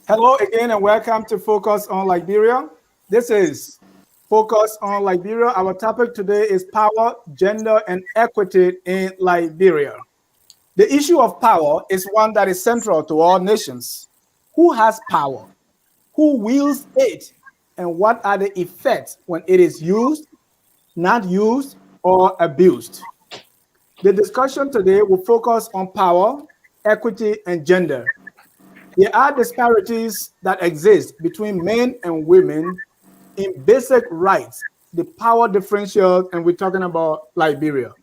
Hello again and welcome to Focus on Liberia. This is Focus on Liberia. Our topic today is power, gender, and equity in Liberia. The issue of power is one that is central to all nations. Who has power? Who wields it? And what are the effects when it is used, not used, or abused? The discussion today will focus on power, equity, and gender. There are disparities that exist between men and women in basic rights, the power differential, and we're talking about Liberia.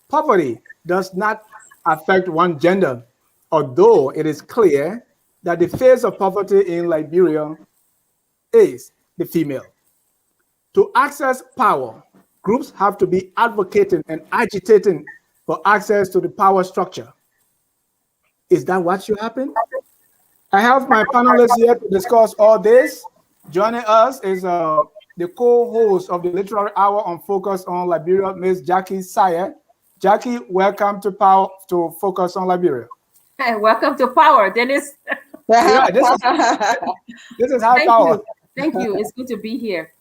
Poverty does not affect one gender, although it is clear that the face of poverty in Liberia is the female. To access power, groups have to be advocating and agitating for access to the power structure. Is that what should happen? I have my panelists here to discuss all this. Joining us is the co-host of the Literary Hour on Focus on Liberia, Ms. Jackie Sayer. Jackie, welcome to Focus on Liberia. Hey, welcome to Power, Dennis. Yeah, this is high power. Thank you. It's good to be here.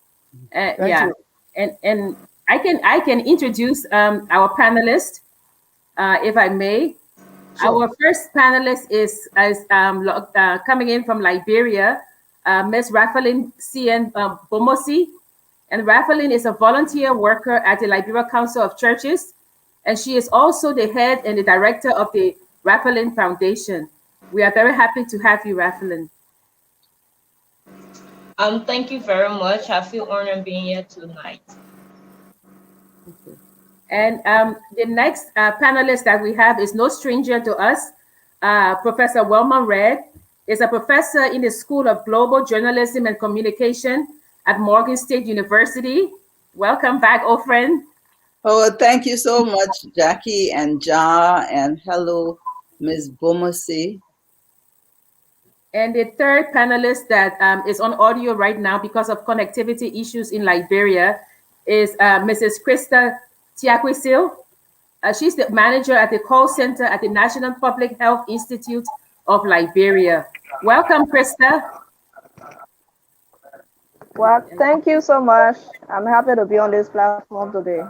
Thank yeah, you. and I can introduce our panelists, if I may. Sure. Our first panelist is coming in from Liberia, Ms. Raphaeline C.N. Bomosi. And Raphaeline is a volunteer worker at the Liberia Council of Churches, and she is also the head and the director of the Raphaeline Foundation. We are very happy to have you, Raphaeline. Thank you very much. I feel honored being here tonight. Okay. And the next panelist that we have is no stranger to us. Professor Wilma Red is a professor in the School of Global Journalism and Communication at Morgan State University. Welcome back, old friend. Oh, thank you so much, Jackie and Ja, and hello, Ms. Bomosi. And the third panelist that is on audio right now because of connectivity issues in Liberia is Mrs. Krista Tiakwisil. She's the manager at the call center at the National Public Health Institute of Liberia. Welcome, Krista. Well, thank you so much. I'm happy to be on this platform today.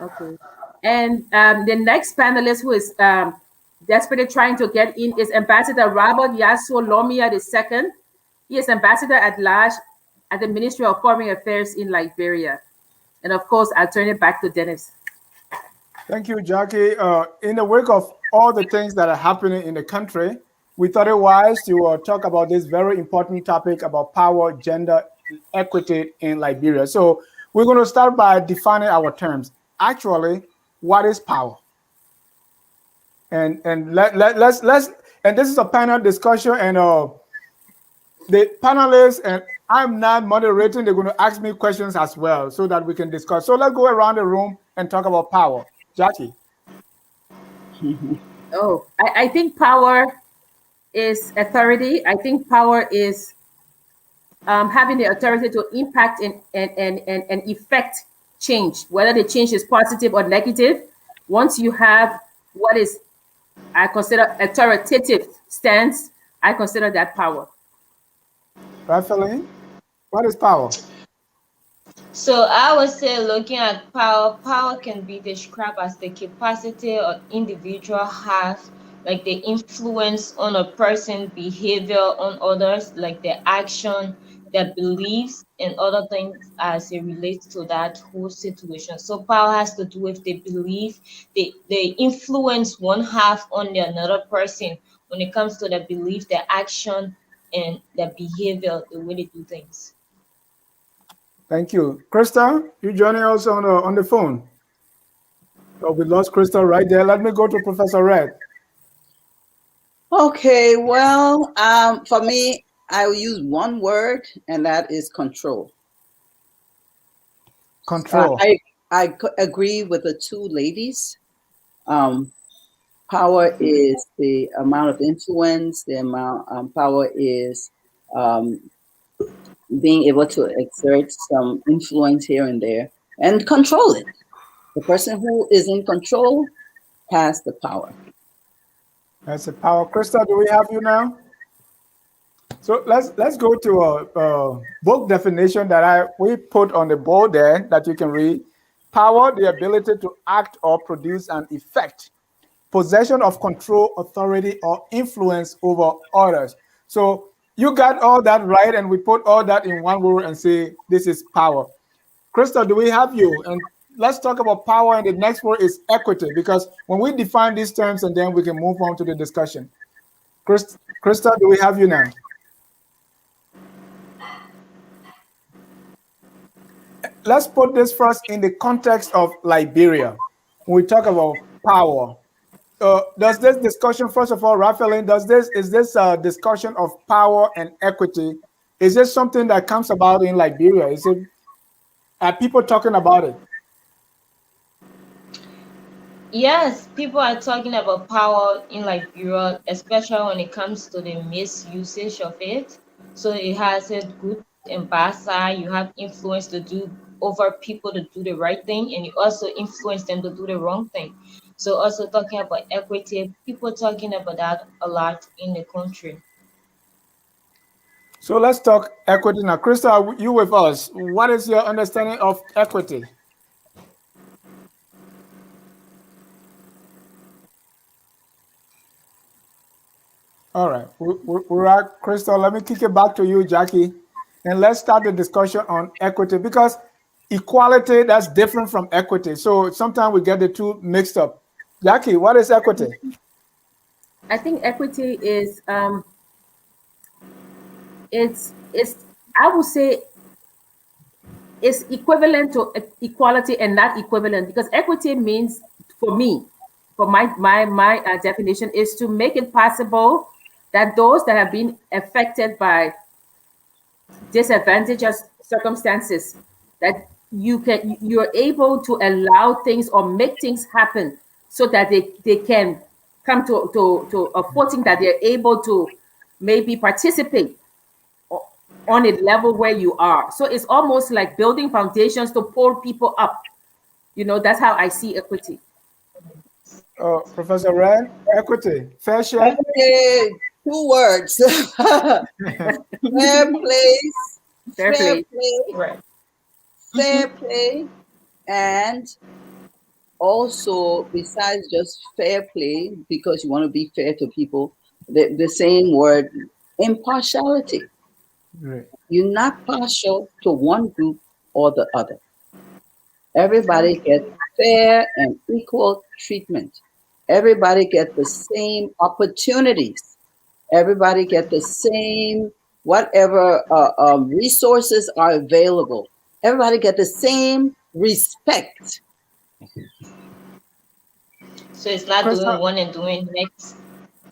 Okay. And the next panelist who is desperately trying to get in is Ambassador Robert Yasso Lomia II. He is Ambassador at Large at the Ministry of Foreign Affairs in Liberia. And of course, I'll turn it back to Dennis. Thank you, Jackie. In the wake of all the things that are happening in the country, we thought it wise to talk about this very important topic about power, gender, equity in Liberia. So we're going to start by defining our terms. Actually, what is power? And let's and this is a panel discussion, and the panelists and I'm not moderating. They're going to ask me questions as well so that we can discuss. So let's go around the room and talk about power. Jackie. Oh, I think power is authority. I think power is having the authority to impact and effect change, whether the change is positive or negative. Once you have what is, I consider, authoritative stance, I consider that power. Raphaeline, what is power? So I would say, looking at power can be described as the capacity an individual has, like the influence on a person's behavior on others, like their action, their beliefs, and other things as it relates to that whole situation. So power has to do with the belief, the influence one have on the another person when it comes to their belief, their action, and their behavior, the way they do things. Thank you. Krista, you joining us on the phone? Oh, we lost Krista right there. Let me go to Professor Red. Okay, well, for me, I will use one word, and that is control. Control. I agree with the two ladies. Power is the amount of influence. The amount power is being able to exert some influence here and there and control it. The person who is in control has the power. That's the power. Krista, do we have you now? So let's go to a book definition that we put on the board there that you can read. Power, the ability to act or produce an effect. Possession of control, authority, or influence over others. So you got all that right, and we put all that in one word and say this is power. Crystal, do we have you? And let's talk about power, and the next word is equity, because when we define these terms, and then we can move on to the discussion. Crystal, do we have you now? Let's put this first in the context of Liberia. When we talk about power, does this discussion, first of all, Raphaeline, is this a discussion of power and equity? Is this something that comes about in Liberia? Are people talking about it? Yes, people are talking about power in Liberia, especially when it comes to the misusage of it. So it has a good and bad side. You have influence to do over people to do the right thing, and you also influence them to do the wrong thing. So also talking about equity, people talking about that a lot in the country. So let's talk equity now. Crystal, you with us. What is your understanding of equity? All right, we're at Crystal. Let me kick it back to you, Jackie, and let's start the discussion on equity, because equality, that's different from equity. So sometimes we get the two mixed up. Jackie, what is equity? I think equity is it's I would say it's equivalent to equality and not equivalent, because equity means, for me, for my definition, is to make it possible that those that have been affected by disadvantageous circumstances, that you're able to allow things or make things happen so that they can come to a footing that they're able to maybe participate on a level where you are. So it's almost like building foundations to pull people up. That's how I see equity. Professor Rand, equity, fair share? Okay, 2 words. Fair place, Fair fair play. play, Right. fair play, and also besides just fair play, because you want to be fair to people, the same word, impartiality. Right. You're not partial to one group or the other. Everybody gets fair and equal treatment. Everybody get the same opportunities. Everybody get the same whatever resources are available. Everybody get the same respect. So it's not Crystal, doing one and doing next.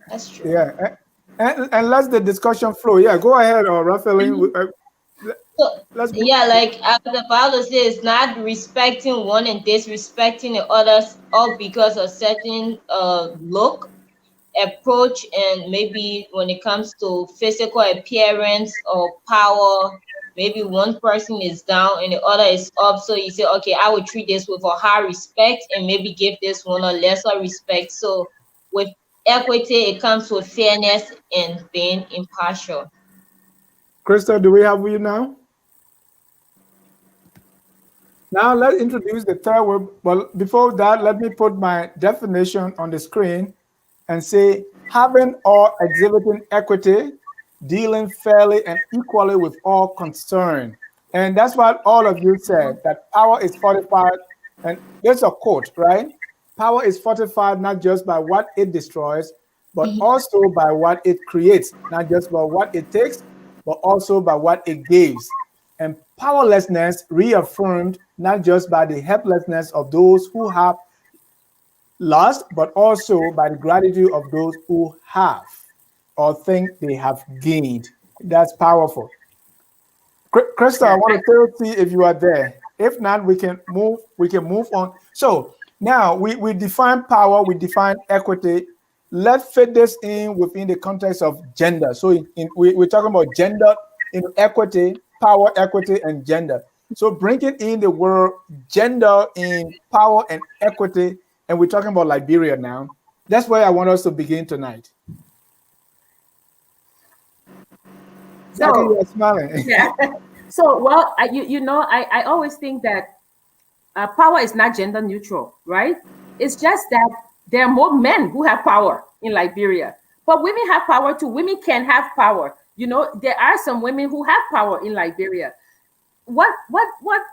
That's true. yeah, and let's the discussion flow. Yeah, go ahead, Raphaeline. So Let's go. yeah, like as the Bible says, not respecting one and disrespecting the others, all because of certain look, approach, and maybe when it comes to physical appearance or power, maybe one person is down and the other is up. So you say, okay, I will treat this with a high respect and maybe give this one a lesser respect. So with equity, it comes with fairness and being impartial. Crystal, do we have you now? Now let's introduce the third word. Well, before that, let me put my definition on the screen and say having or exhibiting equity, dealing fairly and equally with all concerned. And that's what all of you said, that power is fortified. And there's a quote, right? Power is fortified not just by what it destroys, but also by what it creates, not just by what it takes, but also by what it gives. And powerlessness reaffirmed not just by the helplessness of those who have lost, but also by the gratitude of those who have or think they have gained. That's powerful. Krista, I Yeah. want to see if you are there. If not, we can move. We can move on. So now we define power. We define equity. Let's fit this in within the context of gender. So we're talking about gender in equity, power, equity, and gender. So bringing in the word gender in power and equity, and we're talking about Liberia now. That's where I want us to begin tonight. Jackie, So you are smiling. yeah. So well, I always think that power is not gender neutral, right? It's just that there are more men who have power in Liberia, but women have power too. Women can have power. There are some women who have power in Liberia. What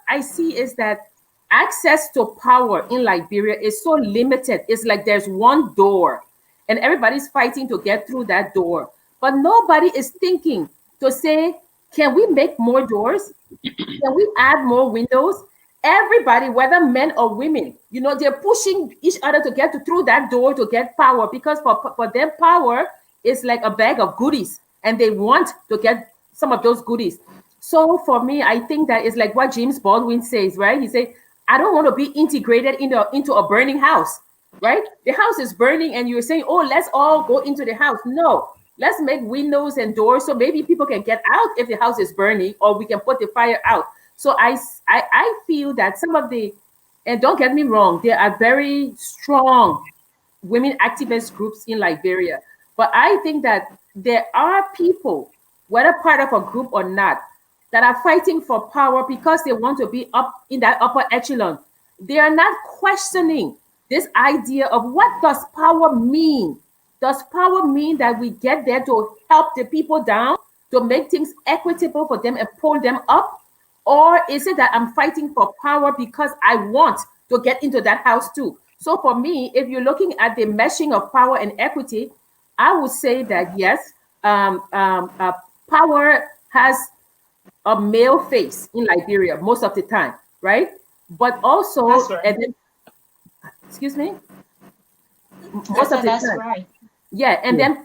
I see is that access to power in Liberia is so limited. It's like there's one door, and everybody's fighting to get through that door, but nobody is thinking to say, can we make more doors? Can we add more windows? Everybody, whether men or women, they're pushing each other to get through that door to get power, because for them, power is like a bag of goodies, and they want to get some of those goodies. So for me, I think that is like what James Baldwin says, right? He said, I don't want to be integrated into a burning house, right? The house is burning, and you're saying, oh, let's all go into the house. No, let's make windows and doors so maybe people can get out if the house is burning, or we can put the fire out. So I feel that some of the, and don't get me wrong, there are very strong women activist groups in Liberia. But I think that there are people, whether part of a group or not, that are fighting for power because they want to be up in that upper echelon. They are not questioning this idea of what does power mean? Does power mean that we get there to help the people down, to make things equitable for them and pull them up? Or is it that I'm fighting for power because I want to get into that house too? So for me, if you're looking at the meshing of power and equity, I would say that yes, power has a male face in Liberia most of the time, right? But also, That's right. and then, excuse me, I most of said the that's time. right. Yeah, and Yeah. then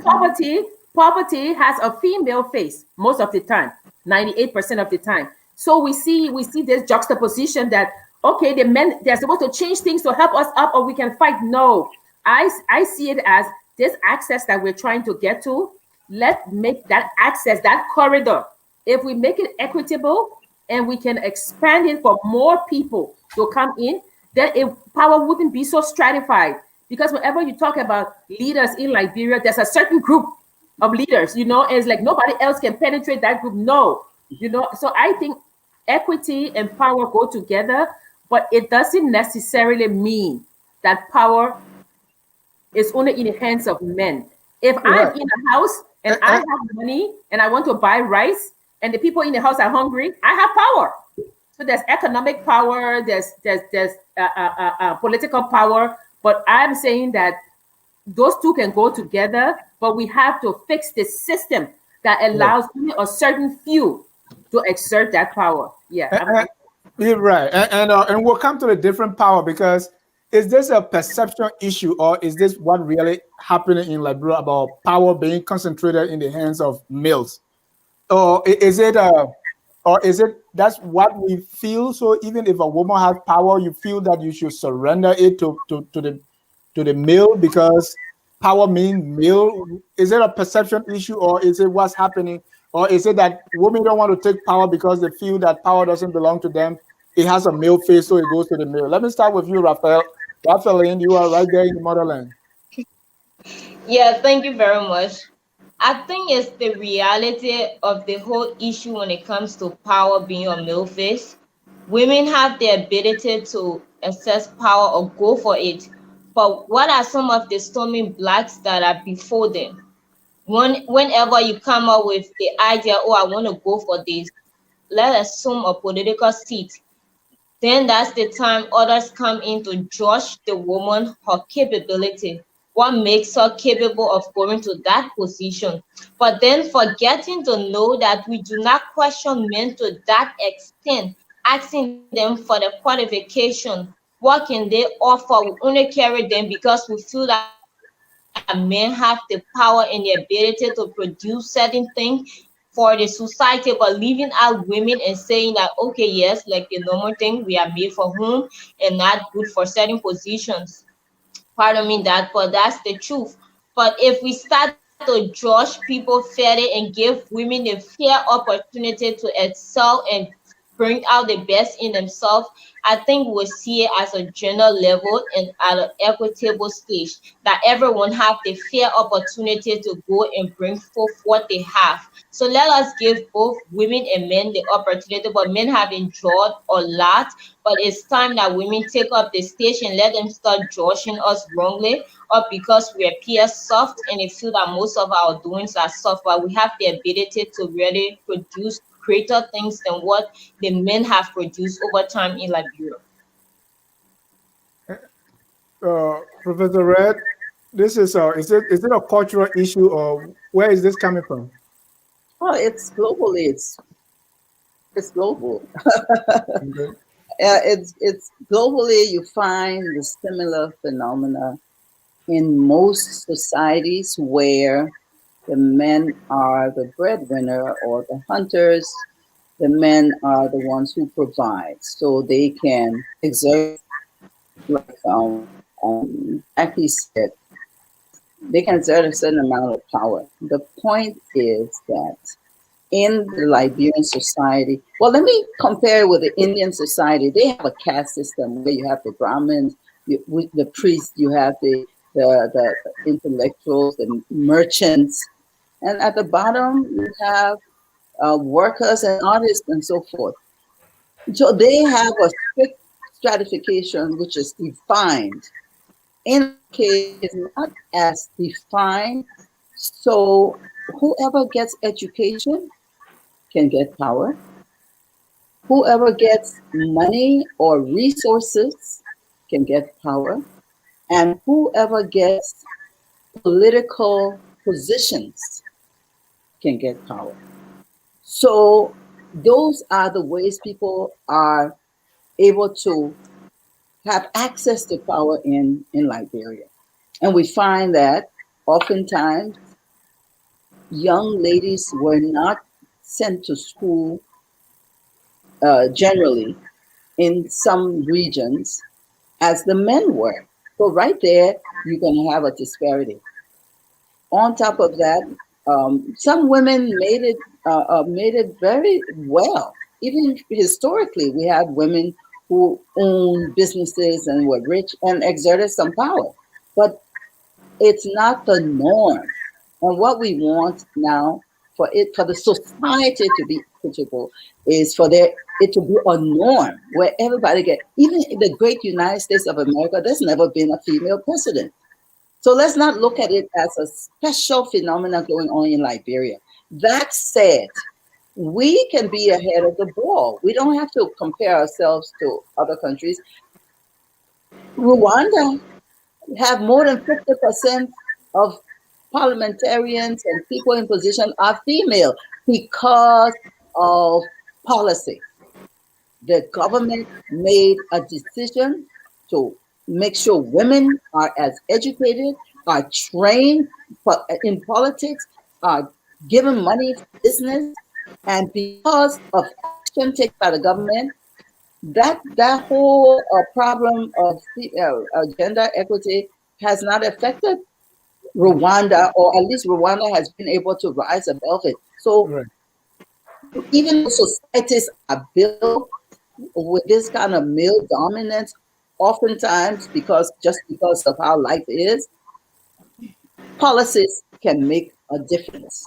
poverty has a female face most of the time, 98% of the time. So we see this juxtaposition that, okay, the men, they're supposed to change things to help us up, or we can fight. No, I see it as this access that we're trying to get to. Let's make that access, that corridor. If we make it equitable and we can expand it for more people to come in, then power wouldn't be so stratified. Because whenever you talk about leaders in Liberia, there's a certain group of leaders, and it's like nobody else can penetrate that group. No, So I think equity and power go together, but it doesn't necessarily mean that power is only in the hands of men. If I'm Right. in a house and And, I and, have money and I want to buy rice, and the people in the house are hungry, I have power. So there's economic power, there's political power, but I'm saying that those two can go together, but we have to fix the system that yeah. allows only a certain few to exert that power. Yeah, And, you're right. And we'll come to the different power, because is this a perception issue, or is this what really happening in Liberia about power being concentrated in the hands of males? Or is it that's what we feel? So even if a woman has power, you feel that you should surrender it to the male, because power means male. Is it a perception issue, or is it what's happening? Or is it that women don't want to take power because they feel that power doesn't belong to them? It has a male face, so it goes to the male. Let me start with you, Raphael. Raphaeline, you are right there in the motherland. Yeah, thank you very much. I think it's the reality of the whole issue when it comes to power being a male face. Women have the ability to access power or go for it, but what are some of the storming blocks that are before them? Whenever you come up with the idea, oh, I want to go for this, let's assume a political seat, then that's the time others come in to judge the woman, her capability, what makes her capable of going to that position. But then forgetting to know that we do not question men to that extent, asking them for the qualification, what can they offer? We only carry them because we feel that men have the power and the ability to produce certain things for the society, but leaving out women and saying that, okay, yes, like the normal thing, we are made for home and not good for certain positions. Pardon me that, but that's the truth. But if we start to judge people fairly and give women a fair opportunity to excel and bring out the best in themselves, I think we'll see it as a general level and at an equitable stage, that everyone have the fair opportunity to go and bring forth what they have. So let us give both women and men the opportunity, but men have enjoyed a lot, but it's time that women take up the stage and let them start judging us wrongly, or because we appear soft and they feel that most of our doings are soft, but we have the ability to really produce greater things than what the men have produced over time in Liberia. Professor Red, this is it a cultural issue or where is this coming from? Well, it's globally. It's global. Okay. It's globally. You find the similar phenomena in most societies where the men are the breadwinner or the hunters. The men are the ones who provide, so they can exert, like Jackie said, they can exert a certain amount of power. The point is that in the Liberian society, well, let me compare with the Indian society. They have a caste system where you have the Brahmins, with the priests, you have the intellectuals, the merchants, and at the bottom you have workers and artists and so forth. So they have a strict stratification which is defined. In our case, it's not as defined. So whoever gets education can get power. Whoever gets money or resources can get power. And whoever gets political positions can get power. So those are the ways people are able to have access to power in Liberia. And we find that oftentimes young ladies were not sent to school generally in some regions as the men were. So right there, you're going to have a disparity. On top of that, some women made it very well. Even historically, we had women who owned businesses and were rich and exerted some power. But it's not the norm. And what we want now for the society to be equitable is for it to be a norm where everybody even in the great United States of America, there's never been a female president. So let's not look at it as a special phenomenon going on in Liberia. That said, we can be ahead of the ball. We don't have to compare ourselves to other countries. Rwanda have more than 50% of parliamentarians and people in position are female because of policy. The government made a decision to make sure women are as educated, are trained in politics, are given money for business, and because of action taken by the government, that whole problem of gender equity has not affected Rwanda, or at least Rwanda has been able to rise above it. So Right. even though societies are built with this kind of male dominance, oftentimes just because of how life is, policies can make a difference.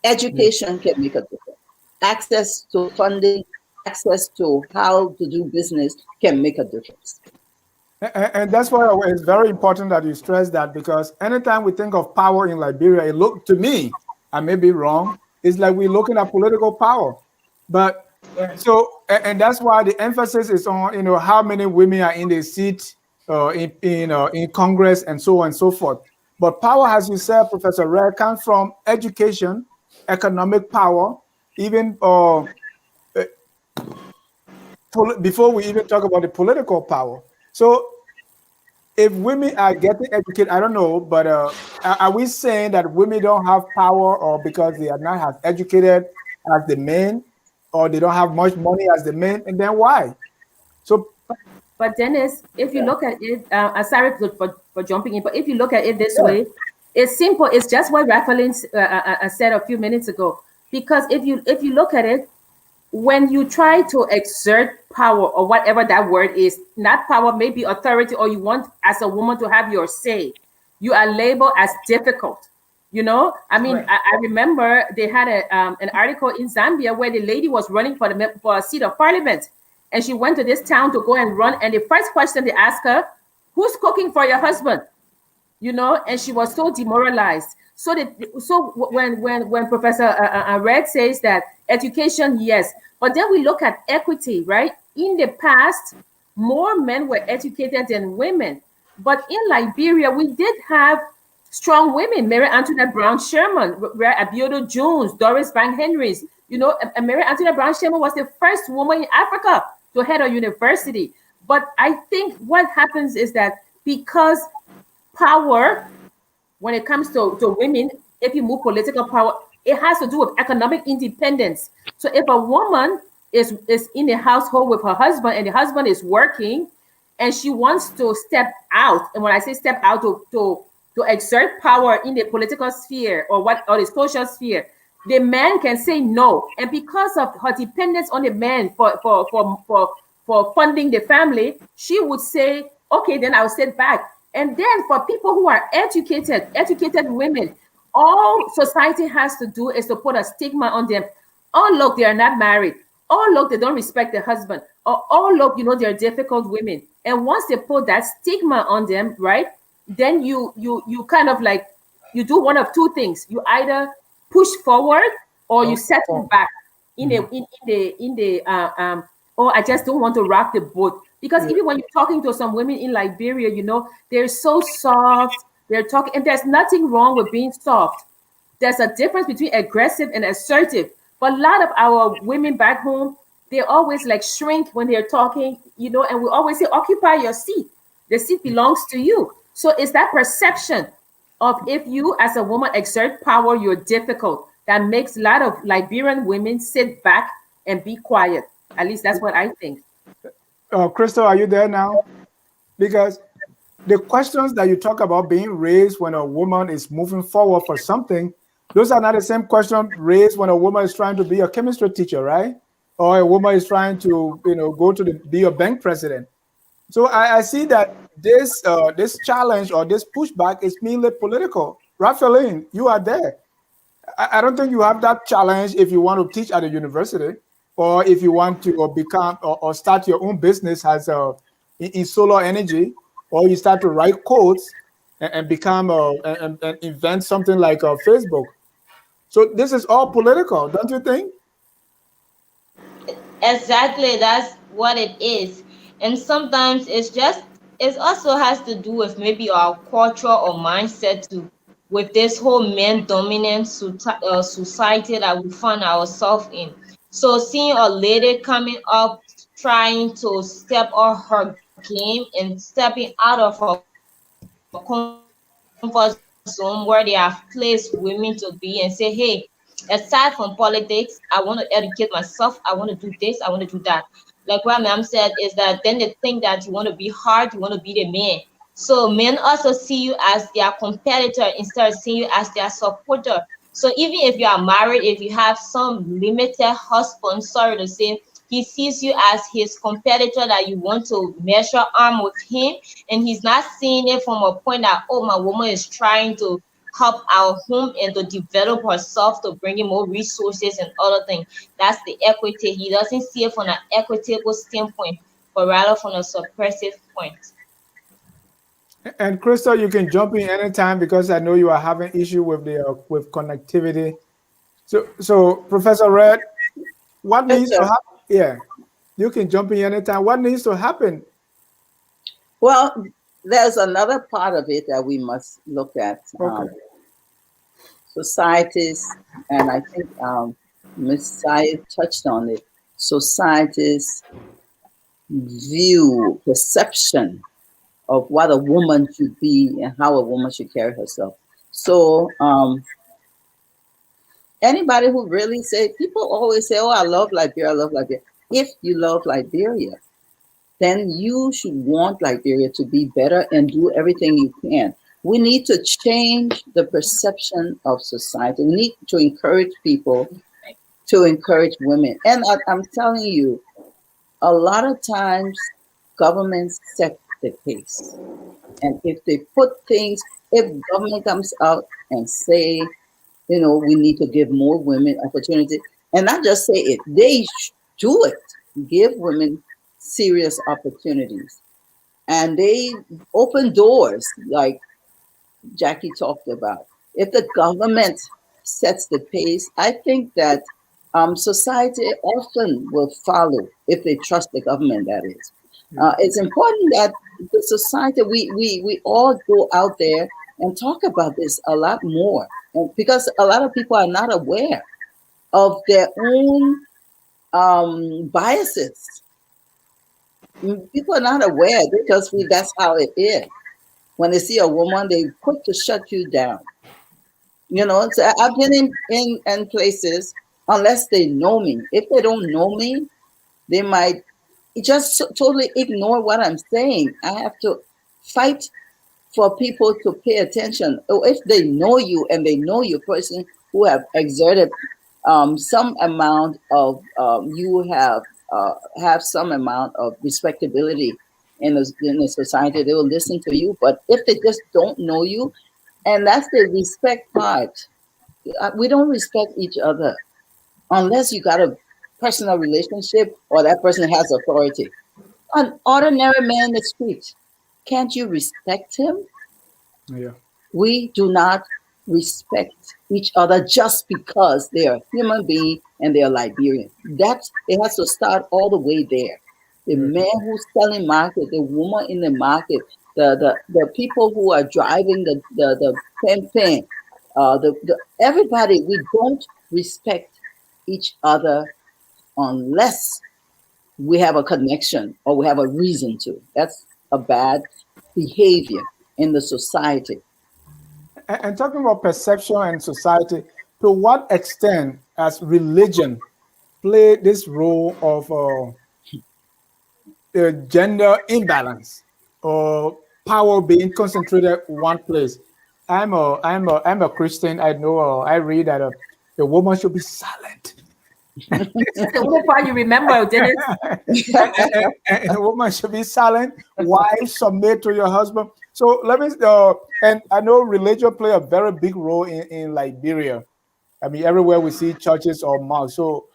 Education can make a difference. Access to funding, access to how to do business can make a difference. And that's why it's very important that you stress that, because anytime we think of power in Liberia, it look to me, I may be wrong, it's like we're looking at political power. But and that's why the emphasis is on how many women are in the seat in Congress and so on and so forth. But power, as you said, Professor Red, comes from education, economic power, even before we even talk about the political power. So if women are getting educated, I don't know, but are we saying that women don't have power, or because they are not as educated as the men, or they don't have much money as the men, and then why? So But Dennis, if you look at it, sorry for jumping in, but if you look at it this yeah, way, it's simple. It's just what Rafalin said a few minutes ago. Because if you look at it, when you try to exert power or whatever that word is, not power, maybe authority, or you want as a woman to have your say, you are labeled as difficult. You know, I mean, Right. I remember they had an article in Zambia where the lady was running for for a seat of parliament, and she went to this town to go and run. And the first question they asked her, "Who's cooking for your husband?" You know, and she was so demoralized. So when Professor Red says that education, yes, but then we look at equity, right? In the past, more men were educated than women, but in Liberia, we did have strong women: Mary Antoinette Brown Sherman, Abiodun Jones, Doris Bank Henrys. You know, Mary Antoinette Brown Sherman was the first woman in Africa to head a university. But I think what happens is that because power, when it comes to women, if you move political power, it has to do with economic independence. So if a woman is in a household with her husband and the husband is working and she wants to step out, and when I say step out, to exert power in the political sphere or the social sphere, the man can say no. And because of her dependence on the man for funding the family, she would say, okay, then I'll sit back. And then for people who are educated women, all society has to do is to put a stigma on them. Oh, look, they are not married. Oh, look, they don't respect their husband. Or, oh, look, you know, they're difficult women. And once they put that stigma on them, right, then you kind of like, you do one of two things. You either push forward or you settle back in the oh, I just don't want to rock the boat. Because even when you're talking to some women in Liberia, you know, they're so soft. They're talking, and there's nothing wrong with being soft. There's a difference between aggressive and assertive. But a lot of our women back home, they always like shrink when they're talking, you know, and we always say, occupy your seat. The seat belongs to you. So it's that perception of, if you as a woman exert power, you're difficult, that makes a lot of Liberian women sit back and be quiet. At least that's what I think. Crystal, are you there now? Because the questions that you talk about being raised when a woman is moving forward for something, those are not the same question raised when a woman is trying to be a chemistry teacher, right? Or a woman is trying to, you know, go to be a bank president. So I see that this challenge or this pushback is mainly political. Raphaeline, you are there. I don't think you have that challenge if you want to teach at a university, or if you want to become or start your own business as in solar energy, or you start to write codes and become and invent something like Facebook. So this is all political, don't you think? Exactly, that's what it is. And sometimes it also has to do with maybe our culture or mindset to with this whole man dominant society that we find ourselves in. So seeing a lady coming up trying to step on her game and stepping out of her comfort zone where they have placed women to be and say, hey, aside from politics, I want to educate myself, I want to do this, I want to do that. Like what ma'am said is that then they think that you want to be hard, you want to be the man. So men also see you as their competitor instead of seeing you as their supporter. So even if you are married, if you have some limited husband, sorry to say, he sees you as his competitor that you want to measure arm with him, and he's not seeing it from a point that, oh, my woman is trying to help our home and to develop herself to bring in more resources and other things. That's the equity. He doesn't see it from an equitable standpoint, but rather from a suppressive point. And Crystal, you can jump in anytime because I know you are having issue with the with connectivity. So Professor Red, what Yes, needs to sir. happen? Yeah, you can jump in anytime. What needs to happen? Well, there's another part of it that we must look at. Okay. Societies, and I think Ms. Syed touched on it. Societies' view, perception of what a woman should be and how a woman should carry herself. So anybody who really say, people always say, oh, I love Liberia, I love Liberia. If you love Liberia, then you should want Liberia to be better and do everything you can. We need to change the perception of society. We need to encourage people to encourage women. And I'm telling you, a lot of times governments set the pace. And if they put things, if government comes out and say, we need to give more women opportunity, and not just say it, they do it. Give women serious opportunities. And they open doors like Jackie talked about. If the government sets the pace, I think that society often will follow if they trust the government, that is. It's important that the society, we all go out there and talk about this a lot more. And because a lot of people are not aware of their own biases. People are not aware because that's how it is. When they see a woman, they quick to shut you down. So I've been in places, unless they know me. If they don't know me, they might just totally ignore what I'm saying. I have to fight for people to pay attention. Or if they know you and they know you, person who have exerted some amount of you have some amount of respectability in the society, they will listen to you. But if they just don't know you, and that's the respect part, we don't respect each other unless you got a personal relationship or that person has authority. An ordinary man in the street, can't you respect him? Yeah. We do not respect each other just because they are human being and they are Liberian. It has to start all the way there. The man who's selling market, the woman in the market, the people who are driving the pen, everybody. We don't respect each other unless we have a connection or we have a reason to. That's a bad behavior in the society. And talking about perception and society, to what extent has religion played this role of gender imbalance or power being concentrated one place? I'm a Christian. I know. I read that the woman should be silent. That's the only part you remember, Dennis. And a woman should be silent. Wife, submit to your husband. So let me. And I know religion play a very big role in Liberia. I mean, everywhere we see churches or mosques. So,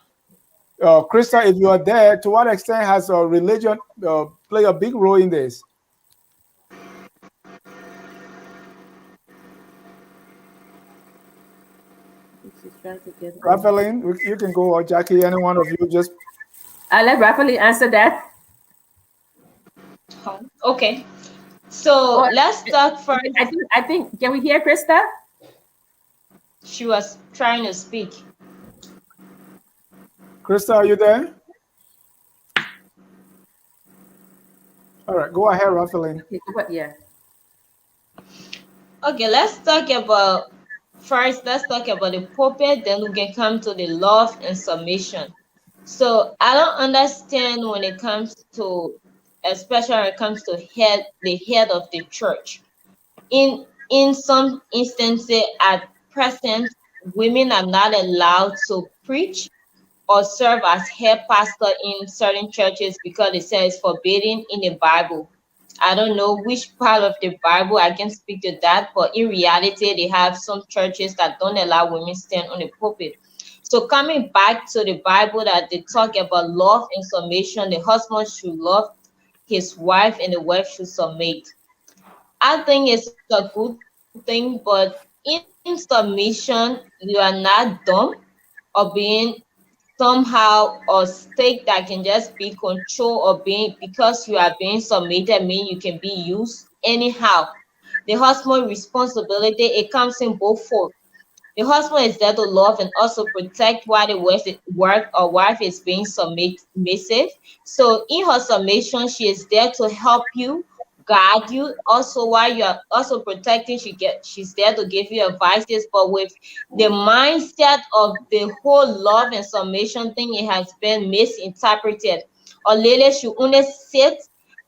Krista, if you are there, to what extent has religion play a big role in this? Raphaeline, you can go, or Jackie, any one of you. Just I'll let Raphaeline answer that. Okay. So let's talk first. I think, can we hear Krista? She was trying to speak. Krista, are you there? All right, go ahead, Raphaeline. Yeah. Okay, let's talk about the pulpit, then we can come to the love and submission. So I don't understand when it comes to, especially when it comes to the head of the church. In some instances at present, women are not allowed to preach or serve as head pastor in certain churches because it says forbidden in the Bible. I don't know which part of the Bible I can speak to that, but in reality, they have some churches that don't allow women stand on the pulpit. So coming back to the Bible that they talk about love and submission, the husband should love his wife and the wife should submit. I think it's a good thing, but in submission, you are not dumb or being somehow or state that can just be control or being because you are being submitted mean you can be used anyhow. The husband responsibility, it comes in both forms. The husband is there to love and also protect while the work or wife is being submissive. So in her submission, she is there to help you, guide you. Also, while you are also protecting, she's there to give you advices. But with the mindset of the whole love and submission thing, it has been misinterpreted. Or lady should only sit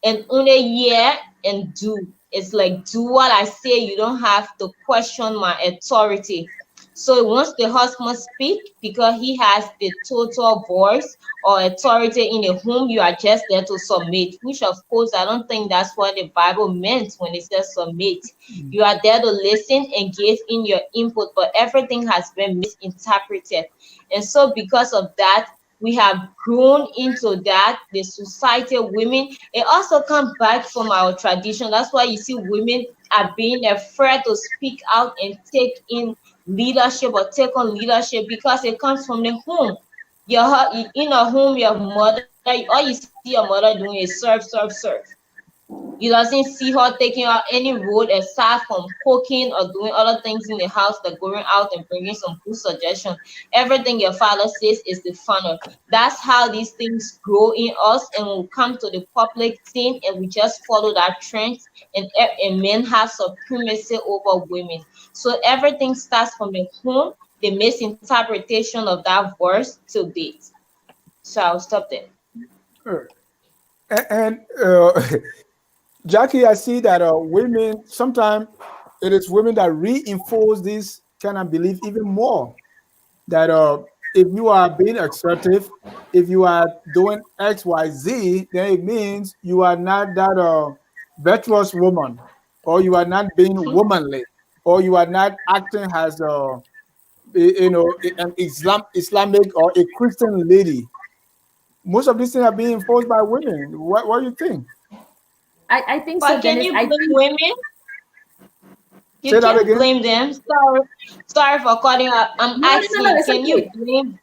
and only hear and do. It's like do what I say. You don't have to question my authority. So once the husband speak, because he has the total voice or authority in the home, you are just there to submit. Which of course I don't think that's what the Bible meant when it says submit. You are there to listen and give in your input, but everything has been misinterpreted. And so because of that, we have grown into that, the society of women. It also comes back from our tradition. That's why you see women are being afraid to speak out and take in leadership or take on leadership, because it comes from the home. In a home, your mother, all you see your mother doing is serve, serve, serve. You doesn't see her taking out any road aside from cooking or doing other things in the house, than going out and bringing some good suggestion. Everything your father says is the funnel. That's how these things grow in us, and we come to the public scene and we just follow that trend, and men have supremacy over women. So everything starts from the home, the misinterpretation of that verse to date. So I'll stop there. And Jackie, I see that women sometimes it is women that reinforce this kind of belief even more. That if you are being assertive, if you are doing X, Y, Z, then it means you are not that virtuous woman, or you are not being womanly, or you are not acting as an Islamic or a Christian lady. Most of these things are being enforced by women. What do you think? I think so, But can Dennis. you I blame think women? You Say that can't again. blame them. Sorry for cutting up. I'm no, asking, it's can you okay. blame,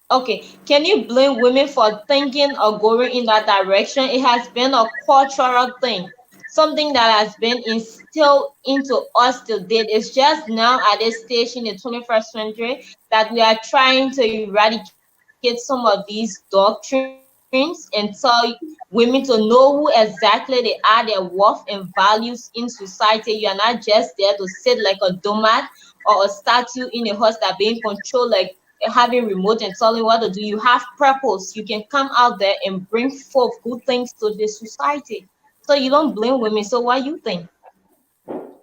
okay, can you blame women for thinking or going in that direction? It has been a cultural thing, something that has been instilled into us till date. It's just now at this stage in the 21st century that we are trying to eradicate some of these doctrines and tell women to know who exactly they are, their worth and values in society. You are not just there to sit like a doormat or a statue in a house that being controlled, like having remote and telling what to do. You have purpose. You can come out there and bring forth good things to the society. So you don't blame women. So what you think?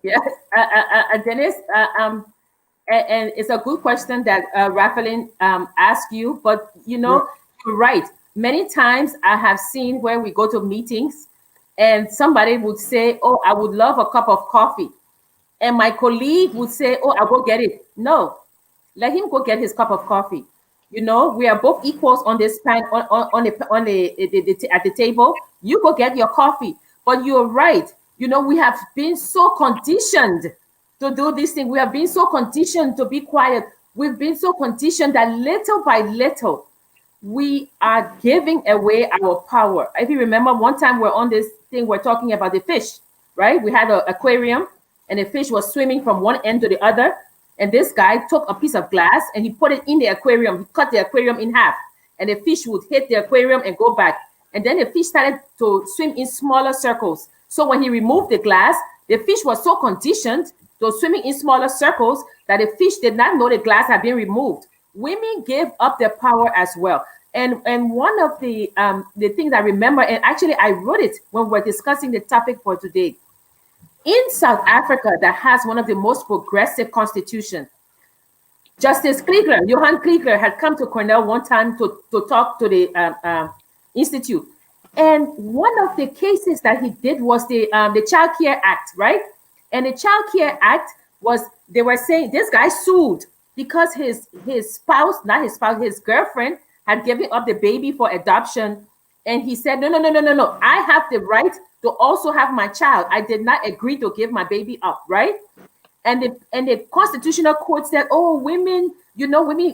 Yes, Dennis. And it's a good question that Raffelin asked you. But Yeah. you're right. Many times I have seen where we go to meetings, and somebody would say, "Oh, I would love a cup of coffee," and my colleague would say, "Oh, I'll go get it." No, let him go get his cup of coffee. We are both equals on this pan at the table. You go get your coffee. But you're right. We have been so conditioned to do this thing. We have been so conditioned to be quiet. We've been so conditioned that little by little, we are giving away our power. If you remember, one time we're on this thing, we're talking about the fish, right? We had an aquarium, and the fish was swimming from one end to the other. And this guy took a piece of glass and he put it in the aquarium. He cut the aquarium in half, and the fish would hit the aquarium and go back. And then the fish started to swim in smaller circles. So when he removed the glass, the fish was so conditioned to swimming in smaller circles that the fish did not know the glass had been removed. Women gave up their power as well. And one of the things I remember, and actually I wrote it when we're discussing the topic for today. In South Africa, that has one of the most progressive constitutions, Justice Kliegler, Johan Kliegler, had come to Cornell one time to talk to the institute. And one of the cases that he did was the Child Care Act, right? And the Child Care Act was, they were saying this guy sued because his spouse, not his spouse, his girlfriend had given up the baby for adoption. And he said, no. I have the right to also have my child. I did not agree to give my baby up, right? And the constitutional court said, oh, women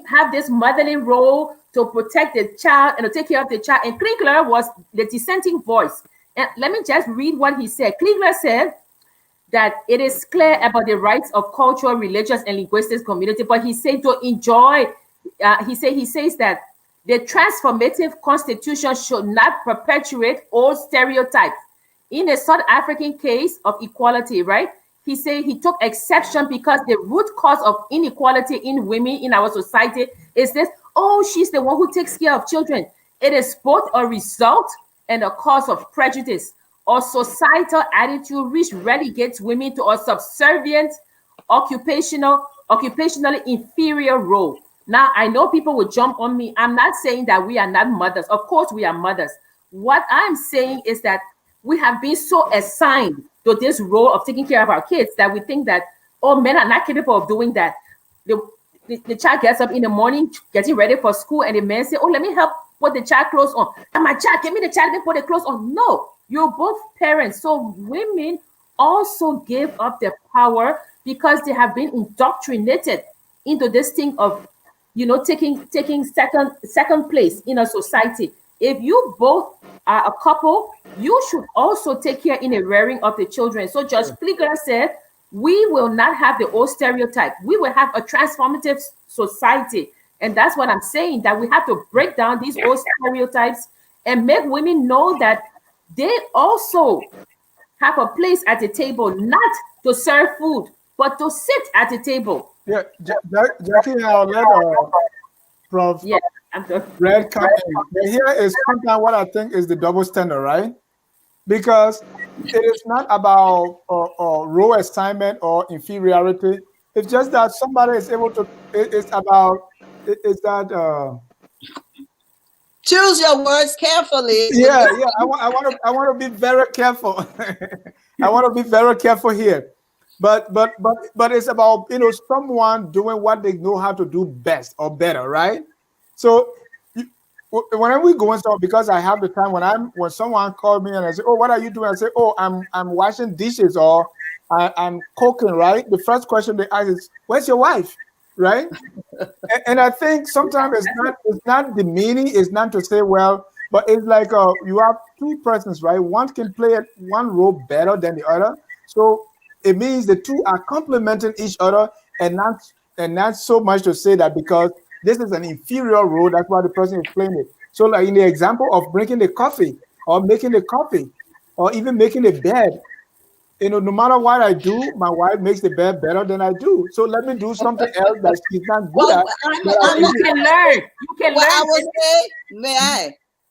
have this motherly role to protect the child and to take care of the child. And Kliegler was the dissenting voice. And let me just read what he said. Kliegler said that it is clear about the rights of cultural, religious, and linguistic community, but he said to enjoy, he says that the transformative constitution should not perpetuate old stereotypes. In the South African case of equality, right? He said he took exception because the root cause of inequality in women in our society is this, oh, she's the one who takes care of children. It is both a result and a cause of prejudice or societal attitude which relegates women to a subservient, occupational, occupationally inferior role. Now, I know people will jump on me. I'm not saying that we are not mothers. Of course, we are mothers. What I'm saying is that we have been so assigned to this role of taking care of our kids that we think that, oh, men are not capable of doing that. The child gets up in the morning, getting ready for school, and the man say, oh, let me help put the child clothes on. And my child, give me the child, let me put the clothes on. No, you're both parents. So women also give up their power because they have been indoctrinated into this thing of, taking second place in a society. If you both are a couple, you should also take care in the rearing of the children. So Judge Flicker said, we will not have the old stereotype. We will have a transformative society. And that's what I'm saying, that we have to break down these old stereotypes and make women know that they also have a place at the table, not to serve food, but to sit at the table. Yeah, Jackie, I'll let Prof. Yeah, I'm done. Red come in. But here is sometimes what I think is the double standard, right? Because it is not about role assignment or inferiority. It's just that somebody is able to. It's about. It's that. Choose your words carefully. Yeah. I want to be very careful. I want to be very careful here. But it's about someone doing what they know how to do best or better, right? So whenever we go inside, because I have the time when someone called me and I say, oh, what are you doing? I say, oh, I'm washing dishes or I'm cooking, right? The first question they ask is, where's your wife, right? and I think sometimes it's not demeaning. It's not to say, well, but it's like you have two persons, right? One can play one role better than the other, so it means the two are complementing each other, and not so much to say that because this is an inferior role, that's why the person is playing it. So like in the example of bringing the coffee or making the coffee or even making the bed, no matter what I do, my wife makes the bed better than I do. So let me do something else that she's not good at. You can learn. You can learn.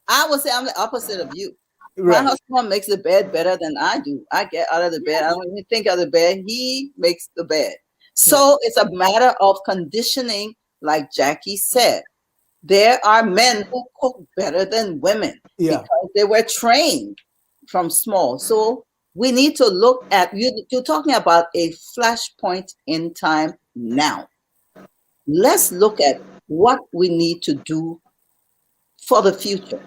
I would say I'm the opposite of you. Right. My husband makes the bed better than I do. I get out of the bed. I don't even think of the bed. He makes the bed. So it's a matter of conditioning, like Jackie said. There are men who cook better than women because they were trained from small. So we need to look at, you're talking about a flashpoint in time now. Let's look at what we need to do for the future.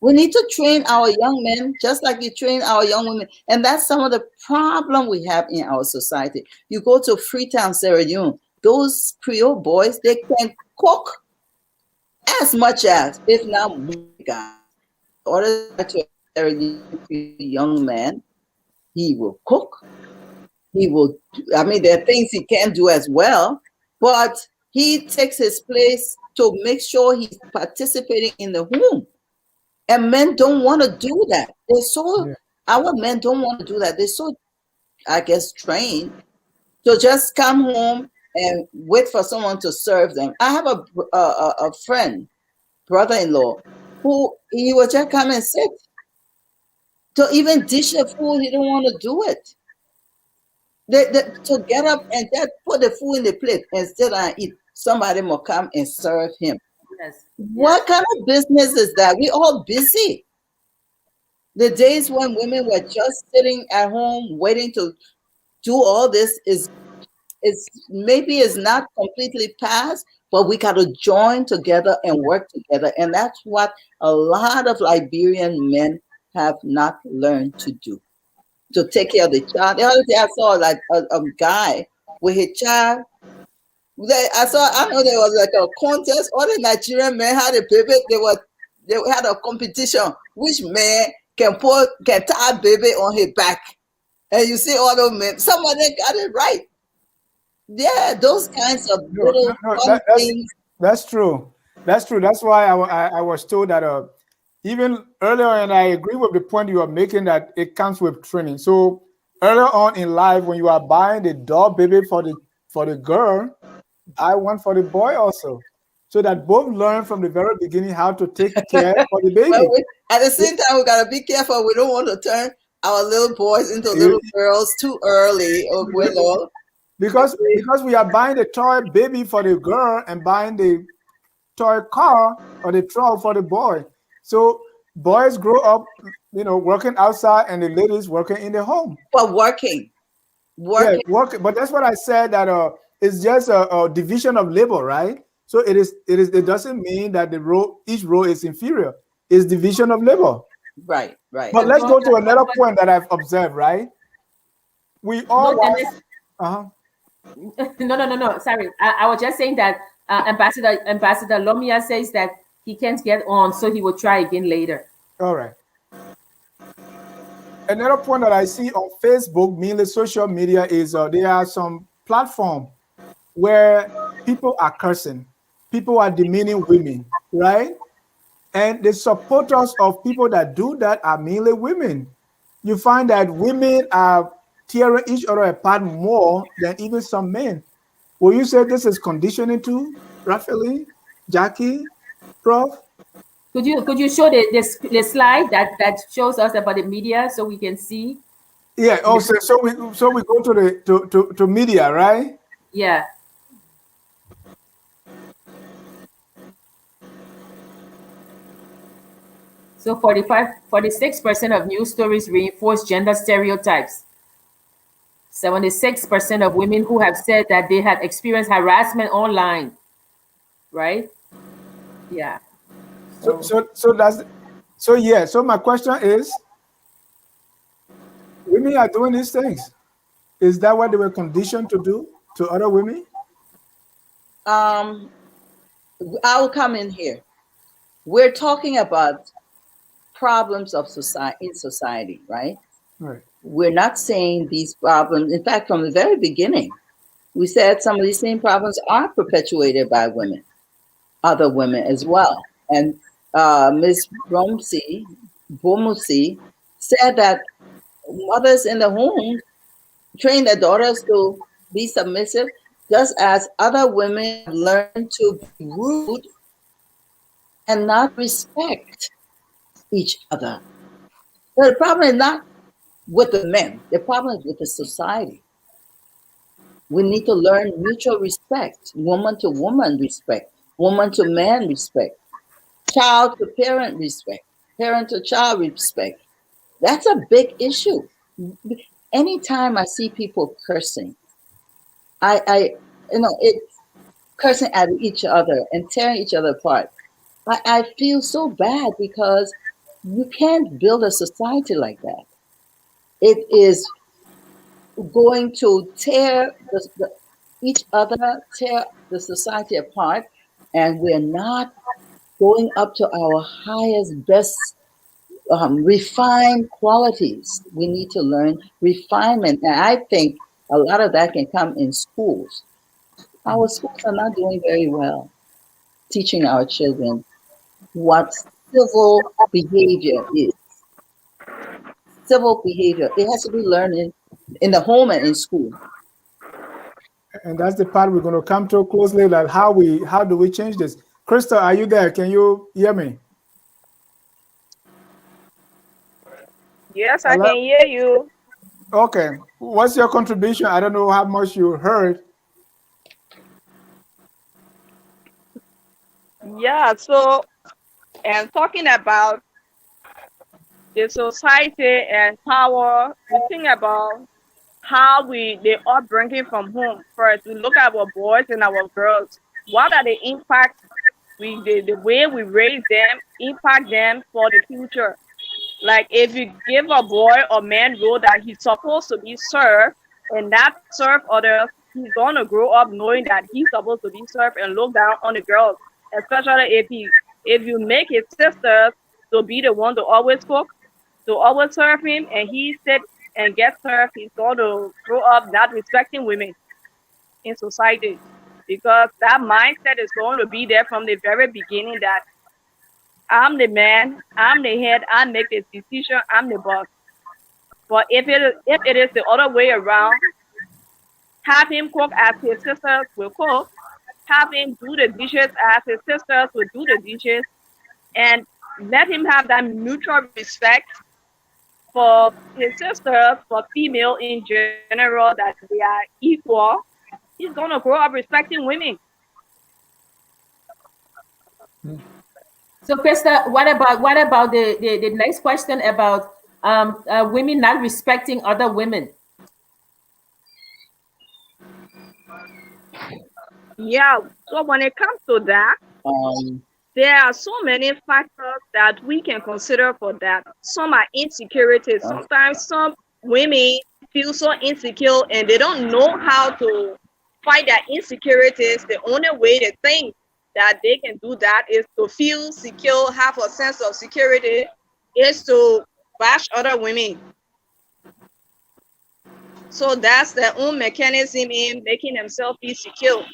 We need to train our young men just like you train our young women. And that's some of the problem we have in our society. You go to Freetown, Sierra Leone, those Creole boys, they can cook as much as, if not more, guys. In order to a young man, he will cook. He will, there are things he can do as well, but he takes his place to make sure he's participating in the home. And men don't want to do that. Our men don't want to do that. They're so, I guess, trained to just come home and wait for someone to serve them. I have a friend, brother-in-law, who he would just come and sit. To even dish the food, he don't want to do it. To get up and just put the food in the plate and sit and eat, somebody will come and serve him. Yes. What kind of business is that? We're all busy. The days when women were just sitting at home waiting to do all this is maybe is not completely past, but we got to join together and work together. And that's what a lot of Liberian men have not learned to do, to take care of the child. The other day I saw like a guy with his child. I know there was like a contest. All the Nigerian men had a baby. They had a competition. Which man can tie a baby on his back? And you see all those men. Some of them got it right. Yeah, those kinds of little things. That's true. That's true. That's why I was told that even earlier, and I agree with the point you are making, that it comes with training. So earlier on in life, when you are buying the doll baby for the girl, I want for the boy also, so that both learn from the very beginning how to take care for the baby. Well, at the same time, we gotta be careful. We don't want to turn our little boys into little girls too early. Or because we are buying the toy baby for the girl and buying the toy car or the truck for the boy. So boys grow up, working outside, and the ladies working in the home. For working. Yeah, Working. work. But that's what I said, that it's just a division of labor, right? So it doesn't mean that each role is inferior. It's division of labor. Right, right. But let's go to another point that I've observed, right? We all No, watch. Dennis. Uh-huh. No. Sorry, I was just saying that Ambassador Lomia says that he can't get on, so he will try again later. All right. Another point that I see on Facebook, mainly social media, is there are some platform where people are cursing, people are demeaning women, right? And the supporters of people that do that are mainly women. You find that women are tearing each other apart more than even some men. Will you say this is conditioning too, Raphael, Jackie, Prof? Could you show the slide that shows us about the media so we can see? Yeah. Also, so we go to the to media, right? Yeah. So 46% of news stories reinforce gender stereotypes. 76% of women who have said that they have experienced harassment online. Right? Yeah. So So so so that's so yeah. So my question is, women are doing these things. Is that what they were conditioned to do to other women? Um, I will come in here. We're talking about problems of society in society, right? Right. We're not saying these problems. In fact, from the very beginning, we said some of these same problems are perpetuated by women, other women as well. And Ms. Bomusi said that mothers in the home train their daughters to be submissive, just as other women have learned to be rude and not respect each other. So the problem is not with the men, the problem is with the society. We need to learn mutual respect, woman to woman respect, woman to man respect, child to parent respect, parent to child respect. That's a big issue. Anytime I see people cursing, I it's cursing at each other and tearing each other apart. I feel so bad because you can't build a society like that. It is going to tear each other, tear the society apart, and we're not going up to our highest, best, refined qualities. We need to learn refinement, and I think a lot of that can come in schools. Our schools are not doing very well teaching our children what civil behavior is. Civil behavior, it has to be learned in the home and in school. And that's the part we're going to come to closely. Like how do we change this? Crystal, are you there? Can you hear me? Yes, I Hello? can hear you. Okay. What's your contribution? I don't know how much you heard. Yeah, so and talking about the society and power, we think about how the upbringing from home first. We look at our boys and our girls. What are the impacts the way we raise them impact them for the future? Like if you give a boy or man role that he's supposed to be served and not serve others, he's gonna grow up knowing that he's supposed to be served and look down on the girls. Especially if you make his sisters to be the one to always cook, to always serve him, and he sit and get served, he's going to grow up not respecting women in society because that mindset is going to be there from the very beginning that I'm the man, I'm the head, I make the decision, I'm the boss. But if it is the other way around, have him cook as his sisters will cook, have him do the dishes as his sisters will do the dishes, and let him have that mutual respect for his sisters, for female in general, that they are equal, he's gonna grow up respecting women. So, Krista, what about the next question about women not respecting other women? Yeah. So when it comes to that, Um, there are so many factors that we can consider for that. Some are insecurities. uh, Sometimes some women feel so insecure and they don't know how to fight their insecurities. The only way they think that they can do that is to feel secure, have a sense of security, is to bash other women. So that's their own mechanism in making themselves feel secure.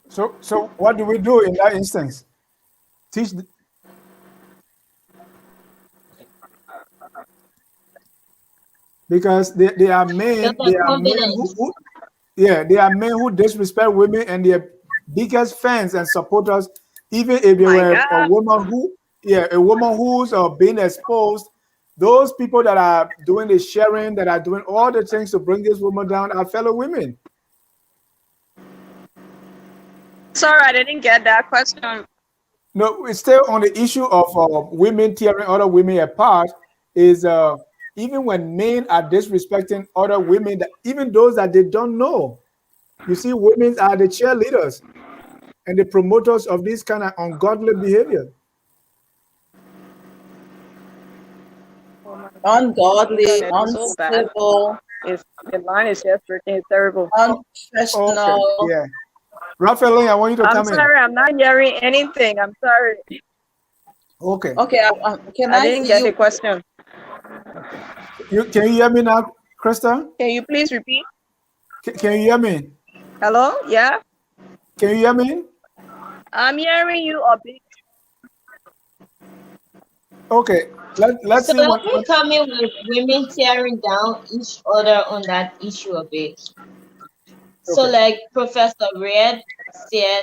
So what do we do in that instance? Teach because they are Build men. their They are men confidence. yeah, they are men who disrespect women and their biggest fans and supporters, even if they My were a God. woman who, yeah, a woman who's being exposed. Those people that are doing the sharing, that are doing all the things to bring this woman down, are fellow women. Sorry, I didn't get that question. No, it's still on the issue of women tearing other women apart. Is even when men are disrespecting other women, that even those that they don't know. You see, women are the cheerleaders and the promoters of this kind of ungodly behavior. Oh my God, this ungodly, internet is so bad. uncivil, It's the line is just freaking it's terrible. Okay, unprofessional. yeah. Raphael, I want you to I'm come in. sorry, I'm not hearing anything. I'm sorry. Okay, Okay, can I I didn't see get the you? question. can you hear me now, Krista? Can you please repeat? Can you hear me? Hello? Yeah? Can you hear me? I'm hearing you a bit. Okay, let's So see let what, me come in with women tearing down each other on that issue a bit. So okay. like Professor Red said,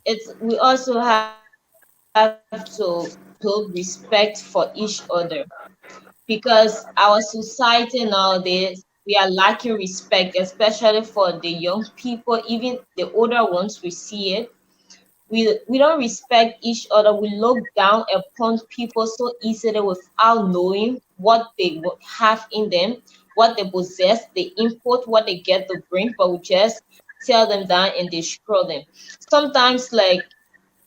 it's we also have to build respect for each other because our society nowadays we are lacking respect, especially for the young people, even the older ones. We see it. We don't respect each other. We look down upon people so easily without knowing what they have in them, what they possess, they import what they get to bring, but we just tear them down and destroy them. Sometimes, like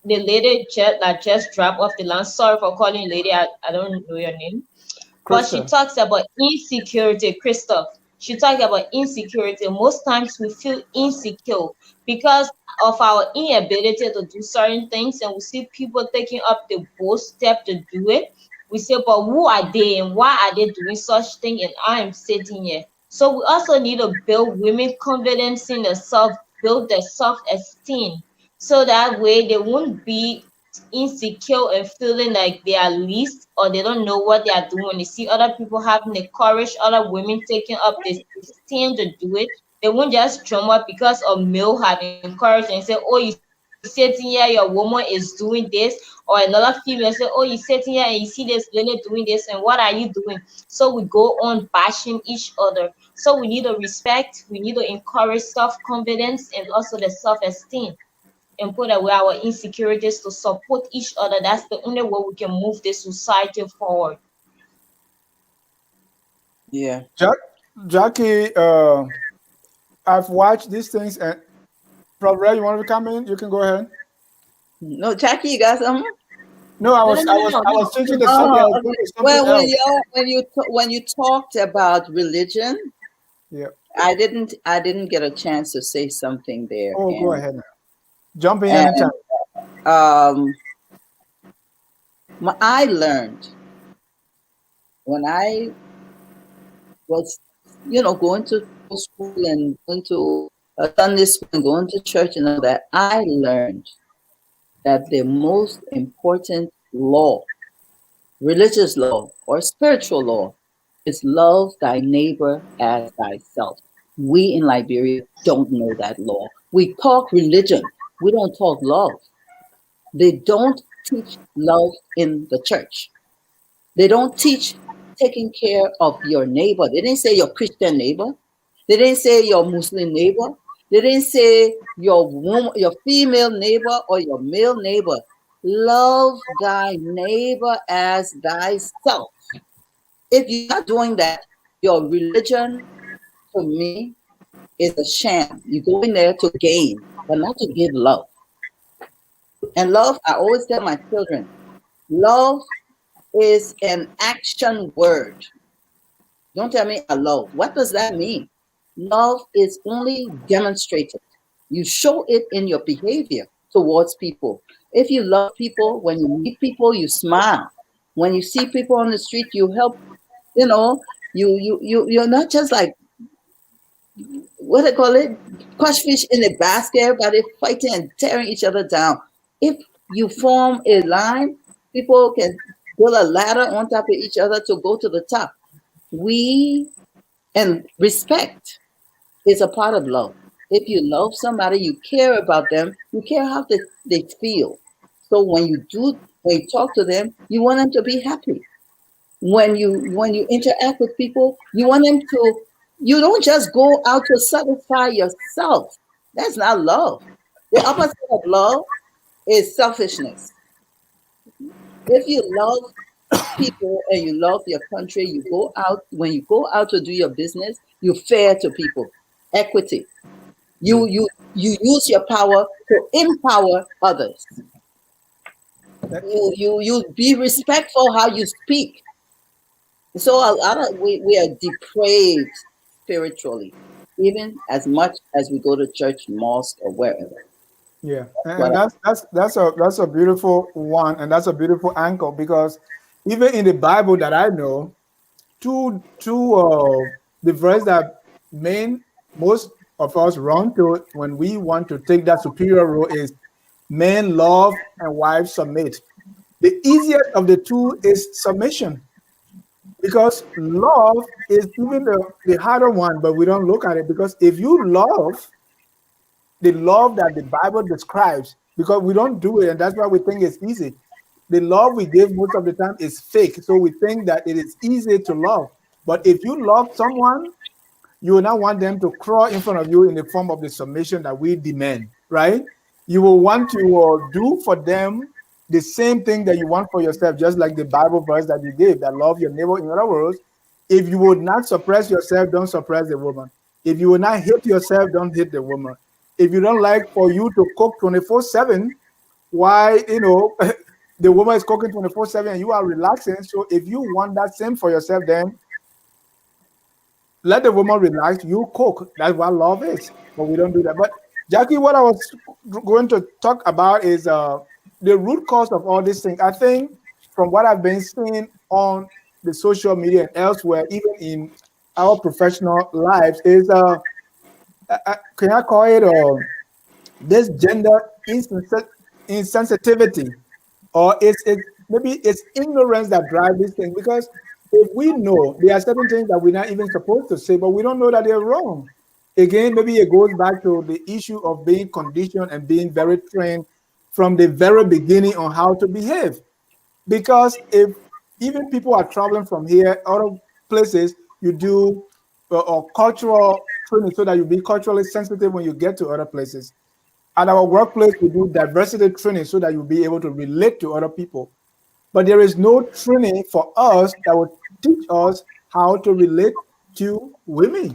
the lady that just dropped off the line. Sorry for calling you lady. I don't know your name, but she Krista. talks about insecurity, Christoph. She talks about insecurity. Most times we feel insecure because of our inability to do certain things, and we see people taking up the bold step to do it. We say, but who are they and why are they doing such thing? And I am sitting here. So we also need to build women confidence in themselves, build their self-esteem, so that way they won't be insecure and feeling like they are least or they don't know what they are doing. When they see other people having the courage, other women taking up the stand to do it, they won't just drum up because of male have encouraged and say, oh, you sitting here, your woman is doing this, or another female say, oh, you sitting here and you see this lady doing this, and what are you doing? So we go on bashing each other. So we need to respect, we need to encourage self-confidence and also the self-esteem and put away our insecurities to support each other. That's the only way we can move this society forward. Yeah. Jack, Jackie, I've watched these things and Prof. You want to come in? You can go ahead. No, Jackie, you got something? No, No, no, no, no, I no, was changing the no. subject. I Oh, was going okay. to something Well, else. when you talked about religion, Yeah. I didn't get a chance to say something there, Oh, go ahead now. Jump in anytime. and um, I learned when I was, going to school and going to Sunday school and going to church and all that. I learned that the most important law, religious law or spiritual law, is love thy neighbor as thyself. We in Liberia don't know that law. We talk religion, we don't talk love. They don't teach love in the church. They don't teach taking care of your neighbor. They didn't say your Christian neighbor. They didn't say your Muslim neighbor. They didn't say your woman, your female neighbor or your male neighbor. Love thy neighbor as thyself. If you're not doing that, your religion to me is a sham. You go in there to gain, but not to give love. And love, I always tell my children, love is an action word. Don't tell me I love. What does that mean? Love is only demonstrated. You show it in your behavior towards people. If you love people, when you meet people, you smile. When you see people on the street, you help. You know, you're not just like what they call it, crush fish in a basket. Everybody fighting and tearing each other down. If you form a line, people can build a ladder on top of each other to go to the top. We and respect is a part of love. If you love somebody, you care about them, you care how they feel. So when you talk to them, you want them to be happy. When you interact with people, you want them to, you don't just go out to satisfy yourself. That's not love. The opposite of love is selfishness. If you love people and you love your country, you go out, when you go out to do your business, you're fair to people. Equity. You use your power to empower others. You be respectful how you speak. So a lot of we are depraved spiritually, even as much as we go to church, mosque, or wherever. Yeah, What and that's a beautiful one, and that's a beautiful angle because even in the Bible that I know, the verse that most of us run to when we want to take that superior role is men love and wives submit. The easiest of the two is submission because love is even the harder one, but we don't look at it because if you love the love that the Bible describes, because we don't do it, and that's why we think it's easy. The love we give most of the time is fake, so we think that it is easy to love. But if you love someone, you will not want them to crawl in front of you in the form of the submission that we demand, right? You will want to do for them the same thing that you want for yourself, just like the Bible verse that you gave, that love your neighbor. In other words, if you would not suppress yourself, don't suppress the woman. If you will not hate yourself, don't hate the woman. If you don't like for you to cook 24/7, why, the woman is cooking 24/7 and you are relaxing. So if you want that same for yourself, then let the woman relax, you cook. That's what love is. But we don't do that. But Jackie, what I was going to talk about is the root cause of all these things. I think from what I've been seeing on the social media and elsewhere, even in our professional lives, is can I call it this gender insensitivity, or maybe it's ignorance that drives this thing. Because if we know there are certain things that we're not even supposed to say, but we don't know that they're wrong. Again, maybe it goes back to the issue of being conditioned and being very trained from the very beginning on how to behave. Because if even people are traveling from here, other places, you do or cultural training so that you be culturally sensitive when you get to other places. At our workplace, we do diversity training so that you'll be able to relate to other people. But there is no training for us that will teach us how to relate to women.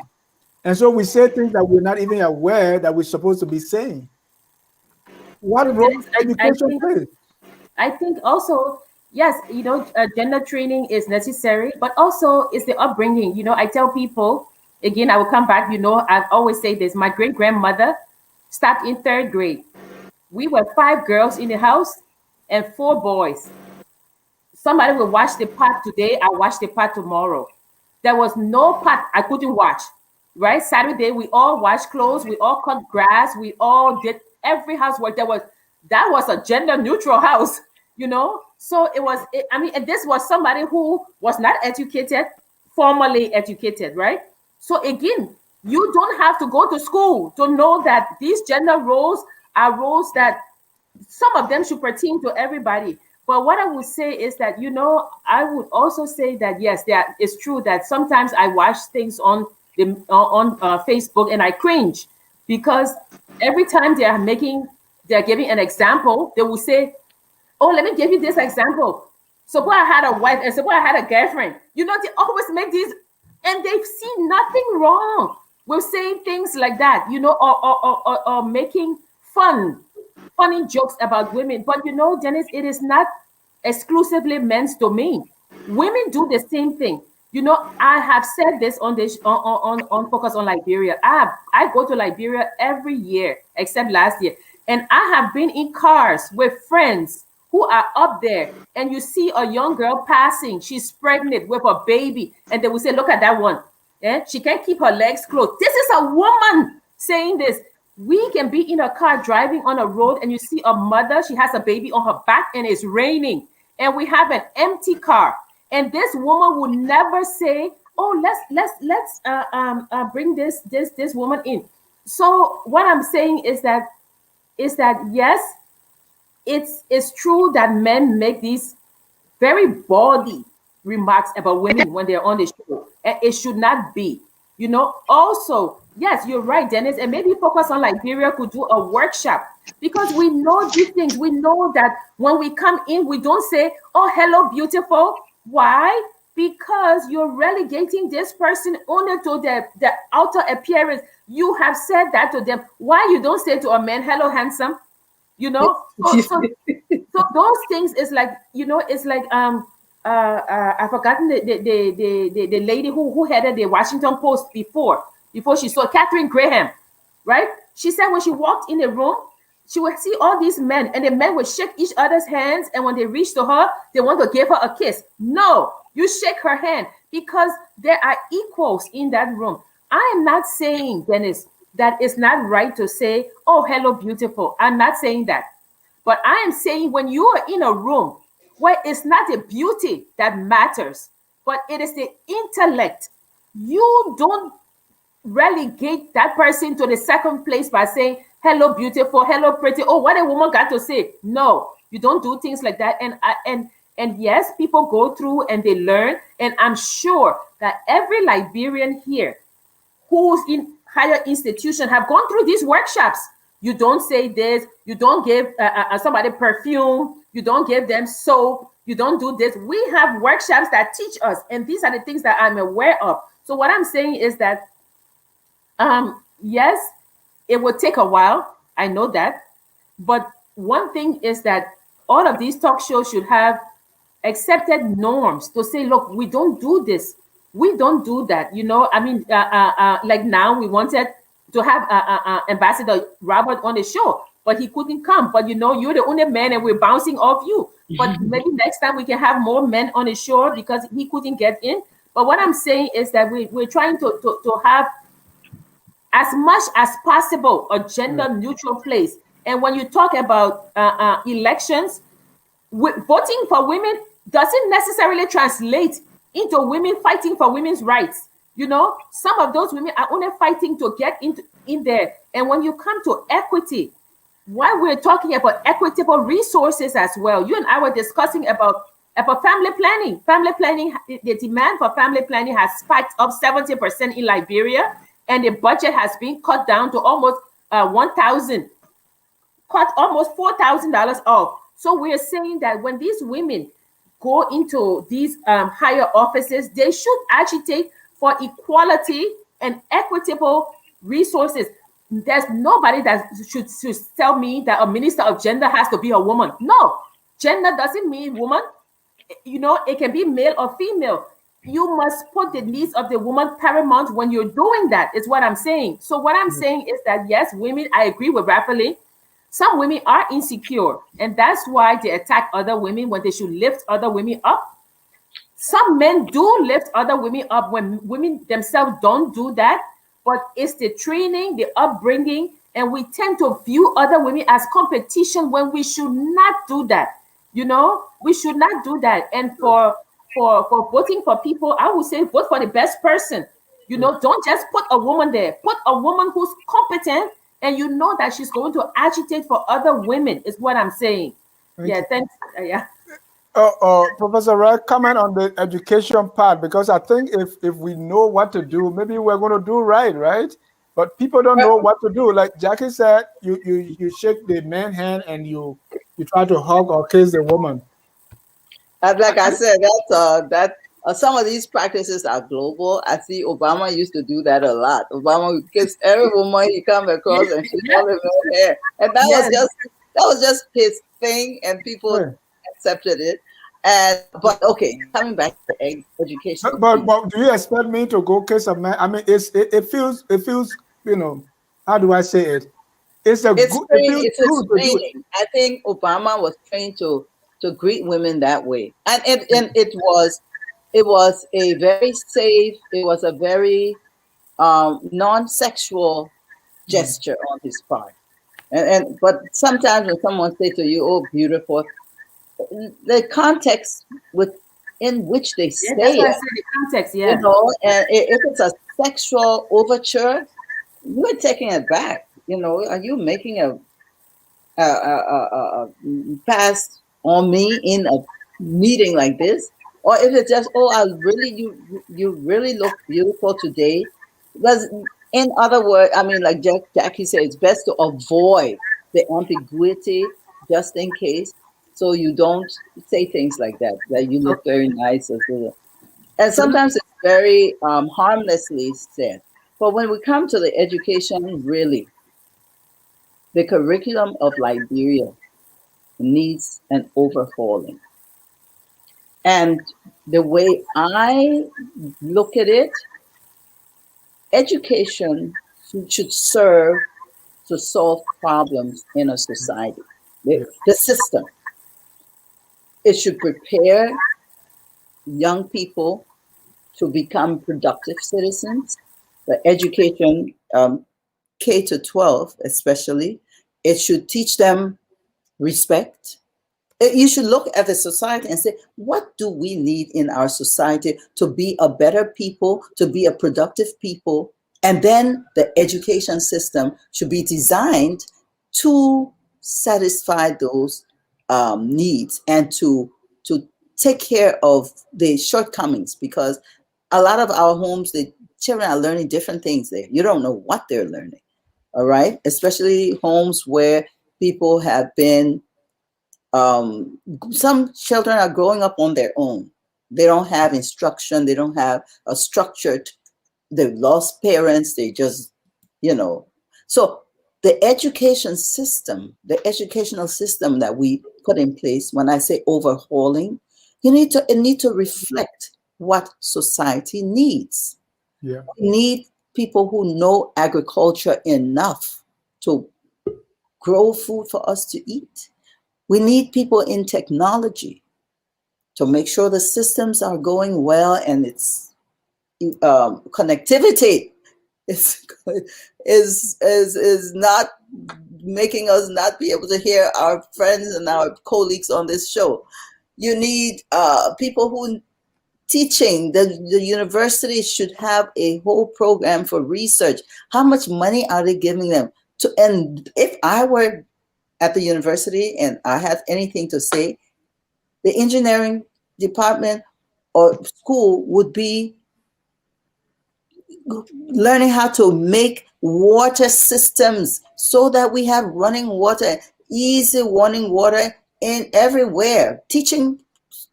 And so we say things that we're not even aware that we're supposed to be saying. What role does education play? I think also, yes, gender training is necessary, but also it's the upbringing. I tell people, again, I will come back, I always say this. My great grandmother stopped in third grade. We were 5 girls in the house and 4 boys. Somebody will wash the pot today, I wash the pot tomorrow. There was no pot I couldn't wash, right? Saturday, we all washed clothes, we all cut grass, we all did every housework. That was a gender neutral house, So and this was somebody who was not educated, formally educated, right? So again, you don't have to go to school to know that these gender roles are roles that some of them should pertain to everybody. But what I would say is that, I would also say that yes, it's true that sometimes I watch things on Facebook and I cringe, because every time they're giving an example, they will say, "Oh, let me give you this example. Suppose I had a wife and suppose I had a girlfriend." They always make these, and they see nothing wrong with saying things like that, or making funny jokes about women. But Dennis, it is not exclusively men's domain. Women do the same thing. I have said this on this on Focus on Liberia. I go to Liberia every year except last year, and I have been in cars with friends who are up there, and you see a young girl passing. She's pregnant with a baby, and they will say, "Look at that one. Yeah, she can't keep her legs closed." This is a woman saying this. We can be in a car driving on a road, and you see a mother. She has a baby on her back, and it's raining, and we have an empty car. And this woman would never say, "Oh, let's bring this woman in." So what I'm saying is that yes, it's true that men make these very bawdy remarks about women when they're on the show, and it should not be. Also, yes, you're right, Dennis, and maybe Focus on Liberia could do a workshop, because we know these things. We know that when we come in, we don't say, "Oh, hello, beautiful." Why? Because you're relegating this person only to the outer appearance. You have said that to them. Why you don't say to a man, "Hello, handsome"? So those things is like, it's like I've forgotten the lady who headed the Washington Post before she saw Catherine Graham, right? She said when she walked in the room, she would see all these men, and the men would shake each other's hands, and when they reach to her, they want to give her a kiss. No, you shake her hand, because there are equals in that room. I am not saying, Dennis, that it's not right to say, "Oh, hello, beautiful." I'm not saying that. But I am saying, when you are in a room where it's not the beauty that matters, but it is the intellect, you don't relegate that person to the second place by saying, "Hello, beautiful, hello, pretty. Oh, what a woman got to say." No, you don't do things like that. And yes, people go through and they learn. And I'm sure that every Liberian here who's in higher institution have gone through these workshops. You don't say this. You don't give somebody perfume. You don't give them soap. You don't do this. We have workshops that teach us, and these are the things that I'm aware of. So what I'm saying is that, yes, it will take a while. I know that. But one thing is that all of these talk shows should have accepted norms to say, "Look, we don't do this. We don't do that." I mean, like now we wanted to have Ambassador Robert on the show, but he couldn't come. But you're the only man, and we're bouncing off you. But maybe next time we can have more men on the show, because he couldn't get in. But what I'm saying is that we're trying to have, as much as possible, a gender neutral place. And when you talk about elections, voting for women doesn't necessarily translate into women fighting for women's rights. Some of those women are only fighting to get in there. And when you come to equity, while we're talking about equitable resources as well, you and I were discussing about family planning. Family planning, the demand for family planning has spiked up 70% in Liberia, and the budget has been cut down to almost 1,000, cut almost $4,000 off. So we're saying that when these women go into these higher offices, they should agitate for equality and equitable resources. There's nobody that should tell me that a minister of gender has to be a woman. No, gender doesn't mean woman. It can be male or female. You must put the needs of the woman paramount when you're doing that, is what I'm saying. So what I'm saying is that, yes, women, I agree with Raphael. Some women are insecure, and that's why they attack other women when they should lift other women up. Some men do lift other women up when women themselves don't do that, but it's the training, the upbringing, and we tend to view other women as competition when we should not do that. We should not do that. And for voting for people, I would say vote for the best person. Don't just put a woman there. Put a woman who's competent, and that she's going to agitate for other women, is what I'm saying. Thank Yeah, you. thanks. Yeah. Professor Wright, comment on the education part, because I think if we know what to do, maybe we're going to do right, right? But people don't know what to do. Like Jackie said, you shake the man hand and you try to hug or kiss the woman. Like I said, some of these practices are global. I see Obama used to do that a lot. Obama would kiss every woman he come across and she all his own hair, and Yes. that was just his thing, and people Yeah. accepted it. And but okay, coming back to the educational piece, But do you expect me to go kiss a man? I mean, it feels how do I say it? It feels it's good a to do it. training. I think Obama was trained to greet women that way, and it was a very safe. It was a very non-sexual gesture on his part. But sometimes when someone say to you, "Oh, beautiful," the context in which they Yeah, that's say why I it, said the context. Yeah. and if it's a sexual overture, you're taking it back. Are you making a pass on me in a meeting like this? Or if it's just, oh, you really look beautiful today. Because in other words, I mean, like Jackie said, it's best to avoid the ambiguity just in case, so you don't say things like that you So, look very nice. And so sometimes it's very harmlessly said. But when we come to the education, really, the curriculum of Liberia needs an overhauling. And the way I look at it, education should serve to solve problems in a society. yeah, The system, it should prepare young people to become productive citizens. The education, K to 12 especially, it should teach them respect. You should look at the society and say, what do we need in our society to be a better people, to be a productive people? And then the education system should be designed to satisfy those needs and to take care of the shortcomings, because a lot of our homes, the children are learning different things there. You don't know what they're learning. All right. Especially homes where people have been some children are growing up on their own. They don't have instruction. They don't have a structured. They've lost parents. They just, you know. So the the educational system that we put in place, when I say overhauling, it need to reflect what society needs. yeah, We need people who know agriculture enough to grow food for us to eat. We need people in technology to make sure the systems are going well, and it's connectivity is, is not making us not be able to hear our friends and our colleagues on this show. You need people who teaching. The university should have a whole program for research. How much money are they giving them to? And if I were at the university and I had anything to say, the engineering department or school would be learning how to make water systems so that we have running water, easy running water in everywhere, teaching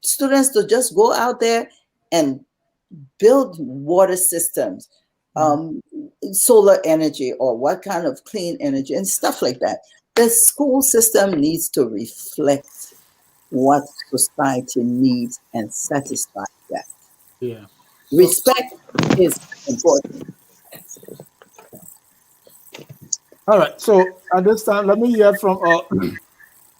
students to just go out there and build water systems, um, solar energy, or what kind of clean energy and stuff like that. The school system needs to reflect what society needs and satisfy that. yeah. So, Respect is important. all right. So at this time, let me hear from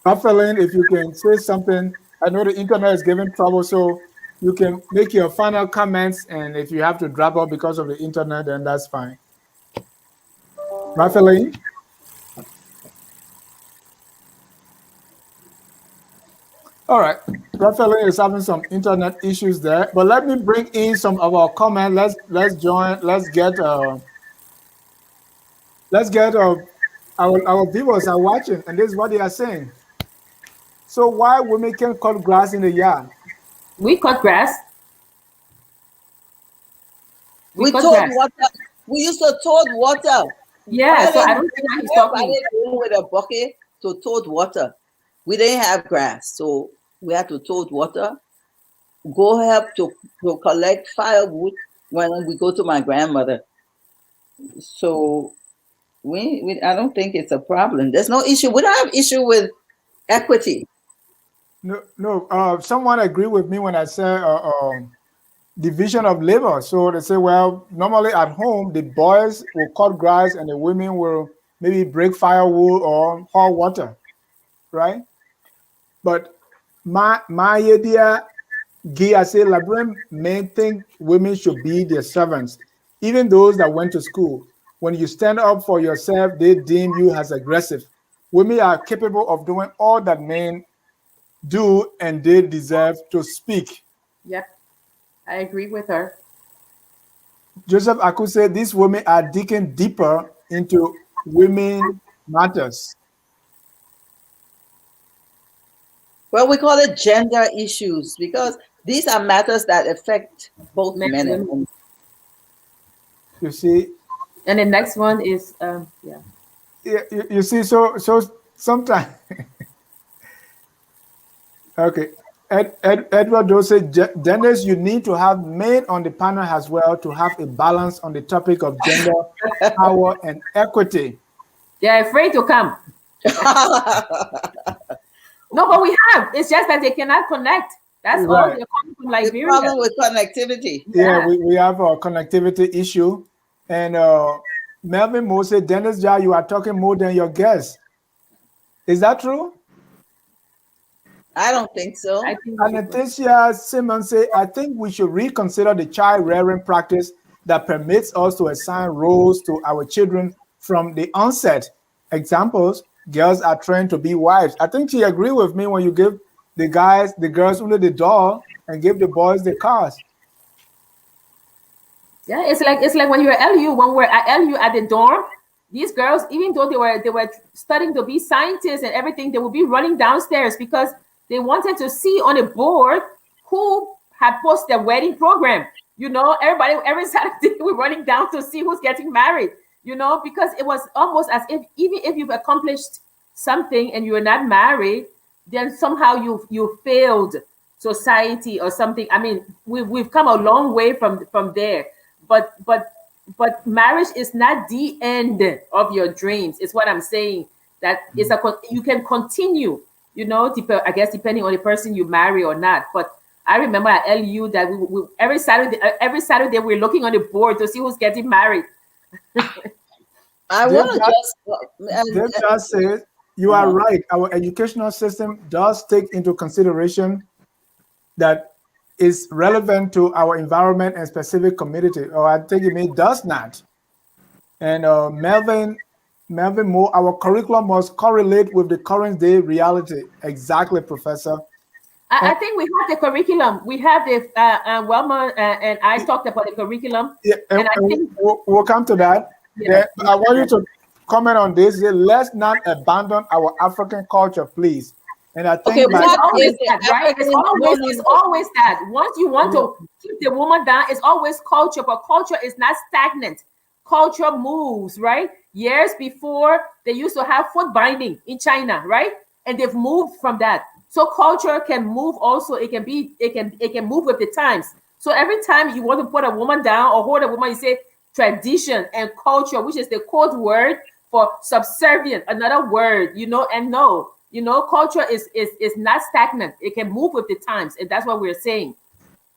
Rafaelin, if you can say something. I know the internet is giving trouble, so you can make your final comments, and if you have to drop out because of the internet, then that's fine. Rafaelin? All right. Rafaelin is having some internet issues there, but let me bring in some of our comments. Let's join. Let's get our viewers are watching, and this is what they are saying. So why women can't cut grass in the yard? We cut grass. We We cut told grass. water. We used to toad water. Yeah, so I Everybody don't see why he's talking. going with a bucket to toad water. We didn't have grass, so we had to toad water. Go help to collect firewood when we go to my grandmother. So we I don't think it's a problem. There's no issue. We don't have issue with equity. No, no. Someone agreed with me when I said division of labor. So they say, well, normally at home the boys will cut grass and the women will maybe break firewood or haul water, right? But my idea, Guy, I say Liberian men think women should be their servants, even those that went to school. When you stand up for yourself, they deem you as aggressive. Women are capable of doing all that men do, and they deserve to speak. Yep, I agree with her. Joseph Aku said these women are digging deeper into women matters. Well, we call it gender issues because these are matters that affect both Men men and and women. women. You see, And the next one is yeah. you see, so sometimes okay. Edward Doe said, Dennis, you need to have men on the panel as well to have a balance on the topic of gender, power, and equity. They're afraid to come. No, but we have. It's just that they cannot connect. That's all. Right. They're coming from The Liberia. problem with connectivity. Yeah, we have a connectivity issue. And Melvin Mo said, Dennis Ja, you are talking more than your guest. Is that true? I don't think so. I think Anastasia Simmons said, I think we should reconsider the child rearing practice that permits us to assign roles to our children from the onset. Examples, girls are trained to be wives. I think she agreed with me when you give the girls only the doll and give the boys the cars. yeah, it's like when you were at LU, when we're at LU at the dorm, these girls, even though they were studying to be scientists and everything, they would be running downstairs because they wanted to see on the board who had posted their wedding program. You know, every Saturday we're running down to see who's getting married. You know, because it was almost as if even if you've accomplished something and you're not married, then somehow you failed society or something. I mean, we've come a long way from there. But marriage is not the end of your dreams. It's what I'm saying. That is you can continue. You know, I guess depending on the person you marry or not. But I remember at LU that we every Saturday we're looking on the board to see who's getting married. I want to just say you are right. Our educational system does take into consideration that is relevant to our environment and specific community, or I think it does not. And Melvin Moore, our curriculum must correlate with the current day reality. Exactly, Professor. I think we have the curriculum. We have the Wilma and I talked about the curriculum. Yeah, and I think we'll come to that. Yeah. I want you to comment on this. Let's not abandon our African culture, please. And I think it's always that, right? It's always that. Once you want to keep the woman down, it's always culture, but culture is not stagnant. Culture moves, right? Years before, they used to have foot binding in China, right? And they've moved from that. So culture can move also. It can move with the times. So every time you want to put a woman down or hold a woman, you say tradition and culture, which is the code word for subservient, another word, you know, and no. You know, culture is not stagnant. It can move with the times, and that's what we're saying.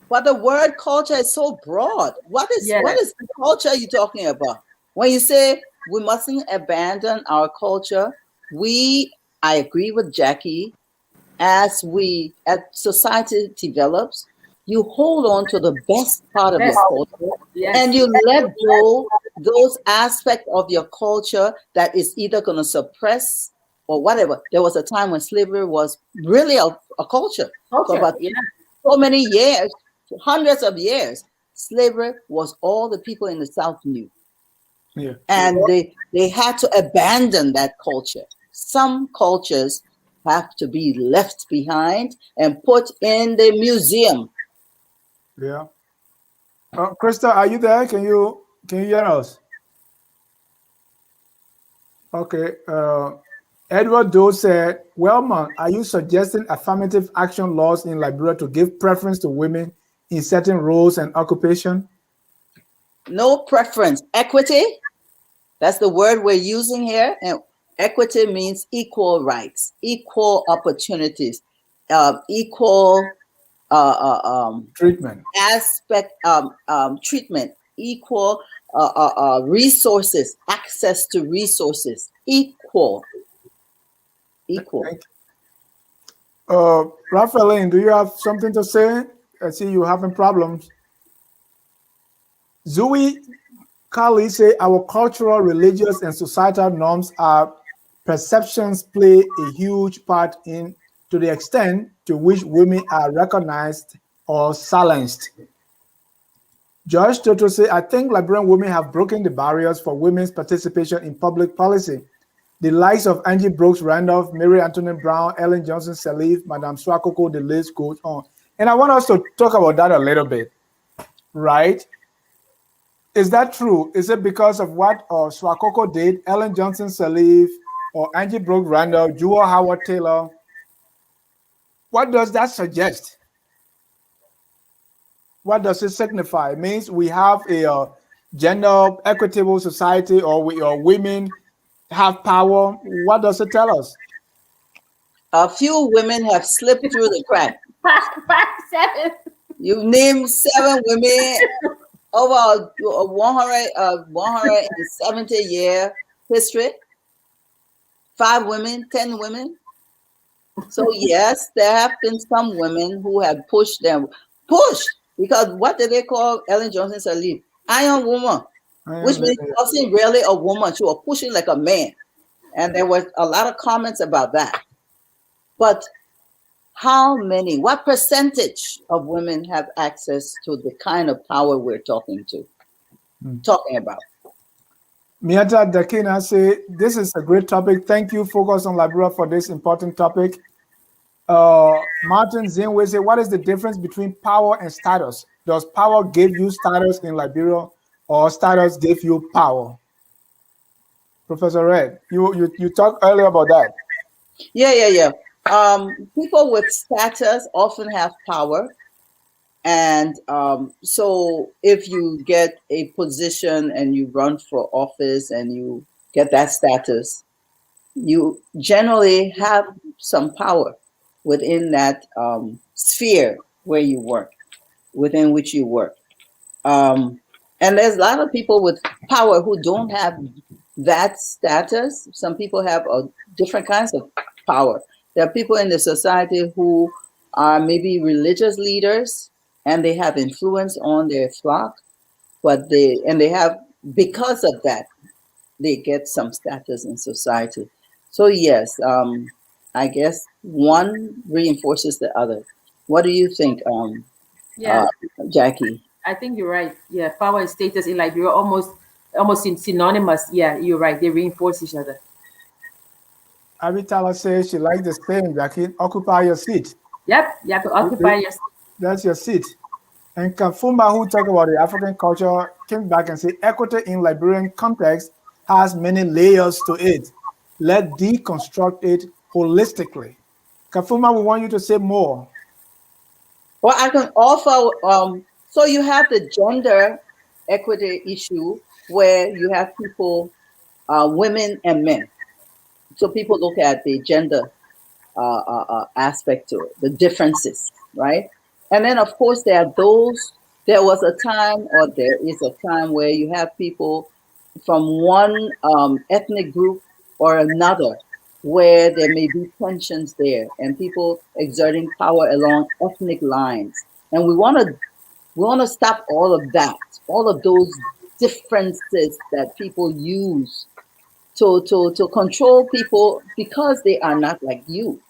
But the word culture is so broad. What is the culture you're talking about? When you say we mustn't abandon our culture, I agree with Jackie. As society develops, you hold on to the best part of your culture, and you let go those aspects of your culture that is either going to suppress or whatever. There was a time when slavery was really a culture. For about so many years, hundreds of years, slavery was all the people in the South knew. Yeah. And they had to abandon that culture. Some cultures have to be left behind and put in the museum. Yeah. Krista, are you there? Can you hear us? Okay. Edward Doe said, "Wellman, are you suggesting affirmative action laws in Liberia to give preference to women in certain roles and occupation?" No preference. Equity, that's the word we're using here. And equity means equal rights, equal opportunities, equal Treatment. aspect, treatment, equal resources, access to resources, equal. Thank you. Raphaeline, do you have something to say? I see you having problems. Zui Kali say our cultural, religious, and societal norms are perceptions play a huge part in to the extent to which women are recognized or silenced. Josh Toto say, I think Liberian women have broken the barriers for women's participation in public policy. The likes of Angie Brooks Randolph, Mary Antoinette Brown, Ellen Johnson Sirleaf, Madame Swakoko, the list goes on. And I want us to talk about that a little bit, right? Is that true? Is it because of what Swakoko did, Ellen Johnson Sirleaf, or Angie Brooks Randolph, Jewel Howard Taylor? What does that suggest? What does it signify? It means we have a gender equitable society, or women have power. What does it tell us? A few women have slipped through the crack. 7. You named 7 women over a 170-year history. 5 women, 10 women. So yes, there have been some women who have pushed them. Pushed! Because what did they call Ellen Johnson Sirleaf? Iron Woman. Which means she wasn't really a woman. She was pushing like a man. And there was a lot of comments about that. But how many, what percentage of women have access to the kind of power we're talking about? Miata Dakina say, this is a great topic. Thank you, Focus on Liberia, for this important topic. Martin Zinwe say, what is the difference between power and status? Does power give you status in Liberia, or status give you power? Professor Red, you talked earlier about that. Yeah. People with status often have power. And so if you get a position and you run for office and you get that status, you generally have some power within that sphere where you work, within which you work. And there's a lot of people with power who don't have that status. Some people have different kinds of power. There are people in the society who are maybe religious leaders and they have influence on their flock, but they have, because of that, they get some status in society. So yes, I guess one reinforces the other. What do you think, Jackie? I think you're right. Yeah, power and status in Liberia almost synonymous. Yeah, you're right. They reinforce each other. Abitala says she likes the saying, Jackie, occupy your seat. Yep, you have to occupy your seat. That's your seat. And Kafumba, who talked about the African culture, came back and said, equity in Liberian context has many layers to it. Let's deconstruct it holistically. Kafumba, we want you to say more. Well, I can offer, so you have the gender equity issue where you have people, women and men. So people look at the gender aspect to it, the differences, right? And then, of course, there was a time, or there is a time, where you have people from one ethnic group or another, where there may be tensions there and people exerting power along ethnic lines. And we want to stop all of that, all of those differences that people use to control people because they are not like you,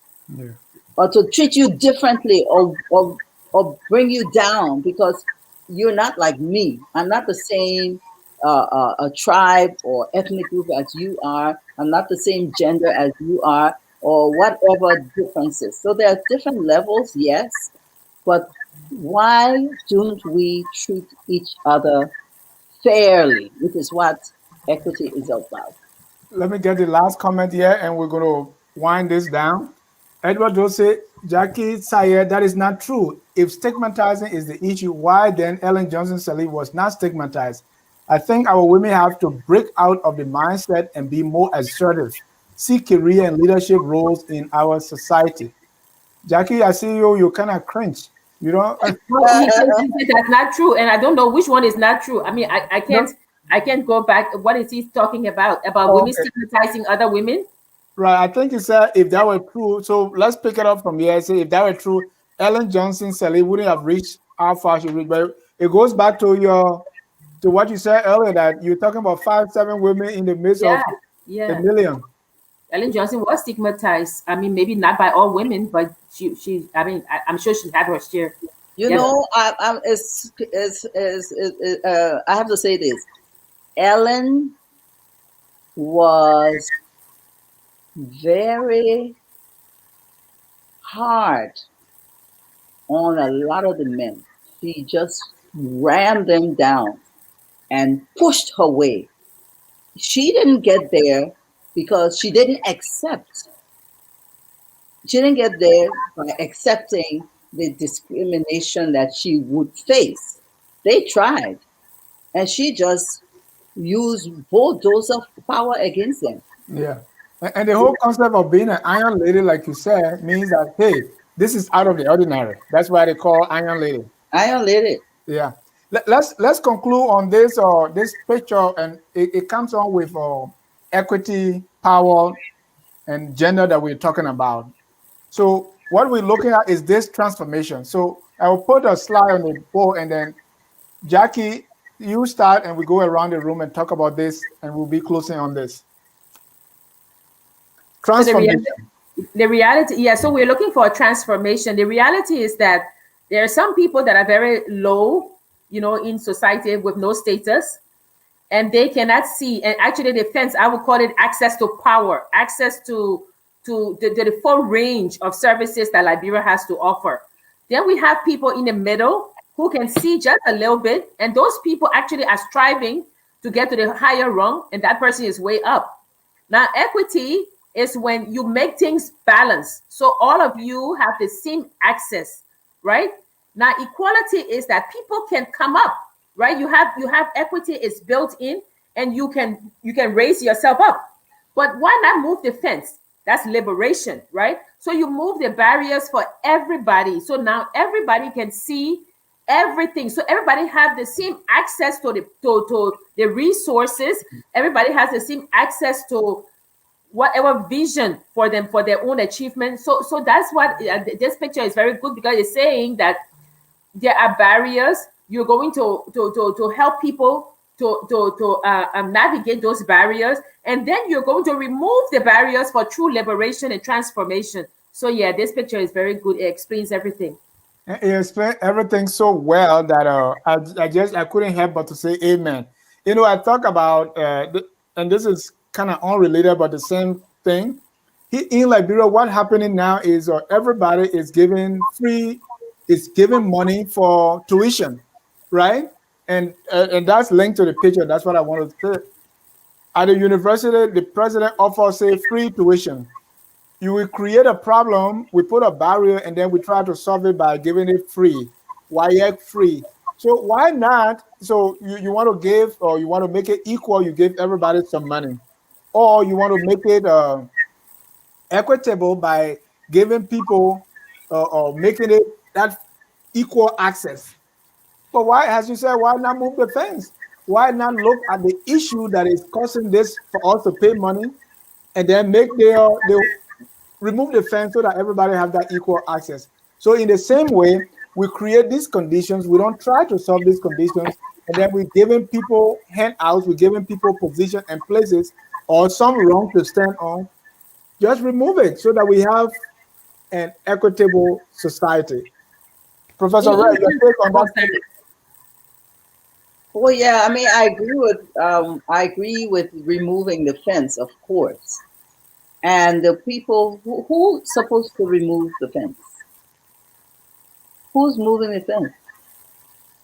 or to treat you differently, or bring you down because you're not like me. I'm not the same a tribe or ethnic group as you are. I'm not the same gender as you are. or whatever differences. So there are different levels, yes, but why don't we treat each other fairly, which is what equity is about? Let me get the last comment here, and we're going to wind this down. Edward Dose, Jackie Sayer, that is not true. If stigmatizing is the issue, why then Ellen Johnson Sirleaf was not stigmatized? I think our women have to break out of the mindset and be more assertive, see career and leadership roles in our society. Jackie, I see you, you kind of cringe. You don't, Well, he said that's not true, and I don't know which one is not true. I mean, no, I can't go back. What is he talking about? About women okay. stigmatizing other women? Right. I think he said if that were true. So let's pick it up from here. Say if that were true, Ellen Johnson Sirleaf wouldn't have reached how far she reached. But it goes back to your to what you said earlier that you're talking about 5, 7 women in the midst Yeah, of a yeah. million. Ellen Johnson was stigmatized. I mean, maybe not by all women, but I mean, I'm sure she had her share. You Yes. know, I have to say this. Ellen was very hard on a lot of the men. She just rammed them down and pushed her way. She didn't get there because she didn't accept. She didn't get there by accepting the discrimination that she would face. They tried, and she just used both those of power against them. Yeah. And the whole concept of being an iron lady, like you said, means that hey, this is out of the ordinary. That's why they call iron lady. Iron Lady. Yeah. Let's conclude on this this picture, and it comes on with equity, power, and gender that we're talking about. So what we're looking at is this transformation. So I will put a slide on the board, and then Jackie, you start, and we go around the room and talk about this, and we'll be closing on this So transformation. the reality, yeah. So we're looking for a transformation. The reality is that there are some people that are very low, in society with no status, and they cannot see. And actually, the fence, I would call it access to power, access to the full range of services that Liberia has to offer. Then we have people in the middle who can see just a little bit, and those people actually are striving to get to the higher rung, and that person is way up. Now, equity is when you make things balance, so all of you have the same access, right? Now, equality is that people can come up, right? You have equity is built in, and you can raise yourself up. But why not move the fence? That's liberation, right? So you move the barriers for everybody. So now everybody can see everything. So everybody have the same access to the resources. Everybody has the same access to whatever vision for them for their own achievement. So that's what this picture is very good, because it's saying that there are barriers. You're going to help people to navigate those barriers, and then you're going to remove the barriers for true liberation and transformation. So yeah, this picture is very good. It explains everything. You explained everything so well that I couldn't help but to say amen. I talk about and this is kind of unrelated but the same thing. In Liberia, what happening now is everybody is giving money for tuition, right? And that's linked to the picture. That's what I wanted to say. At the university, the president offers say free tuition. You will create a problem, we put a barrier, and then we try to solve it by giving it free, YX free. So why not? So you want to give, or you want to make it equal, you give everybody some money. Or you want to make it equitable by giving people or making it that equal access. But why, as you said, why not move the fence? Why not look at the issue that is causing this for us to pay money, and then make the remove the fence so that everybody have that equal access. So in the same way, we create these conditions. We don't try to solve these conditions, and then we're giving people handouts, we're giving people position and places, or some wrong to stand on. Just remove it so that we have an equitable society. Professor Ray, your take on Oh, that? sorry. Well, yeah, I mean, I agree with removing the fence, of course. And the people who's supposed to remove the fence? Who's moving the fence?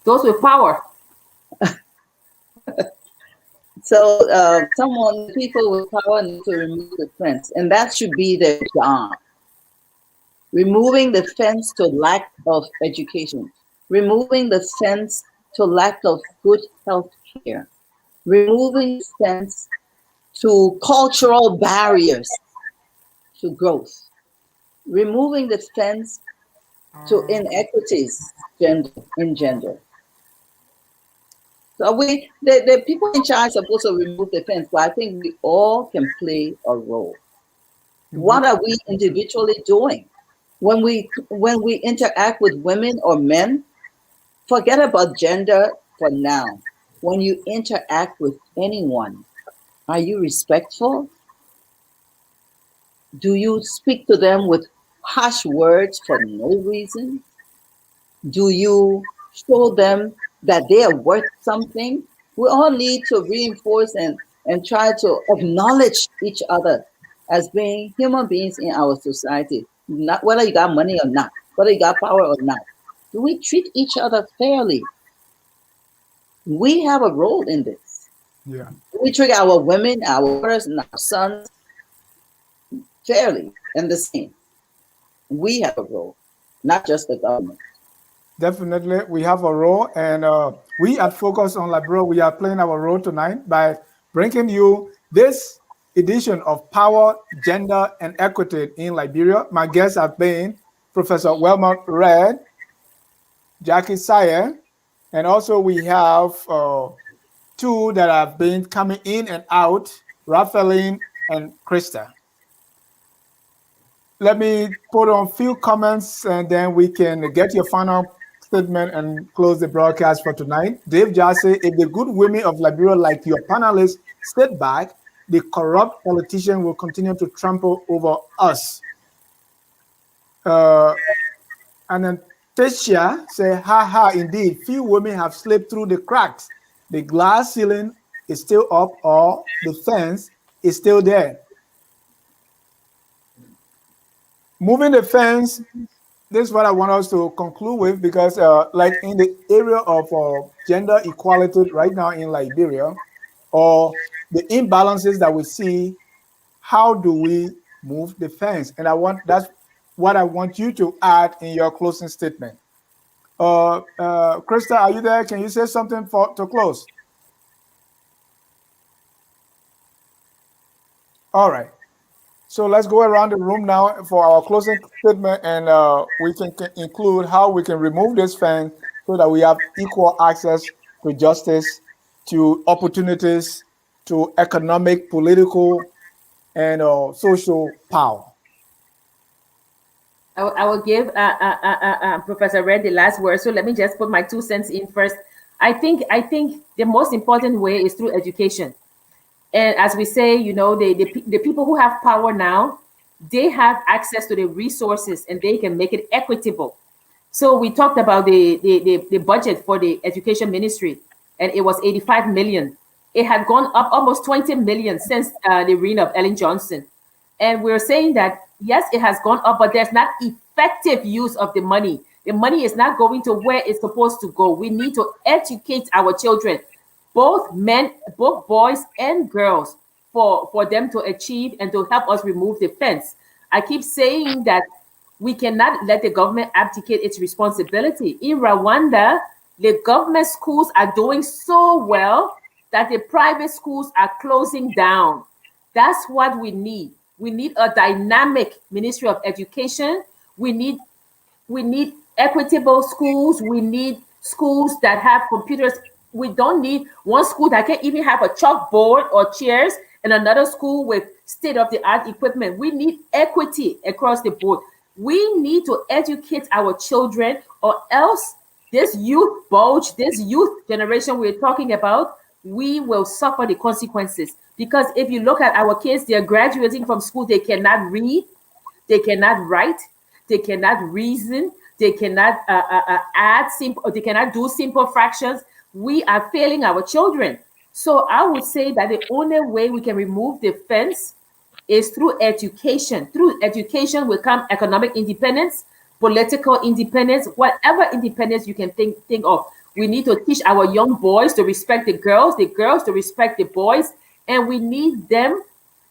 Those with power. So someone, people with power need to remove the fence, and that should be their job. Removing the fence to lack of education, removing the fence to lack of good health care, removing the fence to cultural barriers to growth, removing the fence to inequities in gender. So the people in charge are supposed to remove the fence, but I think we all can play a role. What are we individually doing? When we interact with women or men, forget about gender for now. When you interact with anyone, are you respectful? Do you speak to them with harsh words for no reason? Do you show them that they are worth something? We all need to reinforce and try to acknowledge each other as being human beings in our society. Not whether you got money or not, whether you got power or not. Do we treat each other fairly? We have a role in this. Yeah. Do we treat our women, our daughters, and our sons fairly and the same? We have a role, not just the government. Definitely, we have a role, and we at Focus on Liberia, we are playing our role tonight by bringing you this edition of Power, Gender, and Equity in Liberia. My guests have been Professor Wilmot Red, Jackie Sayer, and also we have two that have been coming in and out, Raphaeline and Krista. Let me put on a few comments and then we can get your final statement and close the broadcast for tonight. Dave Jassy, if the good women of Liberia, like your panelists, sit back, the corrupt politician will continue to trample over us. And then Tessia say, ha, indeed, few women have slipped through the cracks. The glass ceiling is still up or the fence is still there. Moving the fence, this is what I want us to conclude with, because like in the area of gender equality right now in Liberia, or the imbalances that we see, how do we move the fence? And that's what I want you to add in your closing statement. Krista, are you there? Can you say something to close? All right. So let's go around the room now for our closing statement, and we can include how we can remove this fence so that we have equal access to justice, to opportunities, to economic, political, and social power. I will give Professor Red the last word. So let me just put my 2 cents in first. I think the most important way is through education. And as we say, the people who have power now, they have access to the resources and they can make it equitable. So we talked about the budget for the education ministry, and it was 85 million. It had gone up almost 20 million since the reign of Ellen Johnson. And we're saying that, yes, it has gone up, but there's not effective use of the money. The money is not going to where it's supposed to go. We need to educate our children, both men, both boys and girls, for them to achieve and to help us remove the fence. I keep saying that we cannot let the government abdicate its responsibility. In Rwanda, the government schools are doing so well that the private schools are closing down. That's what we need. We need a dynamic Ministry of Education. We need equitable schools. We need schools that have computers. We don't need one school that can even have a chalkboard or chairs and another school with state-of-the-art equipment. We need equity across the board. We need to educate our children, or else this youth bulge, this youth generation we're talking about, we will suffer the consequences. Because if you look at our kids, they're graduating from school, they cannot read, they cannot write, they cannot reason, they cannot add simple, they cannot do simple fractions. We are failing our children. So I would say that the only way we can remove the fence is through education. Through education will come economic independence, political independence, whatever independence you can think of. We need to teach our young boys to respect the girls to respect the boys, and we need them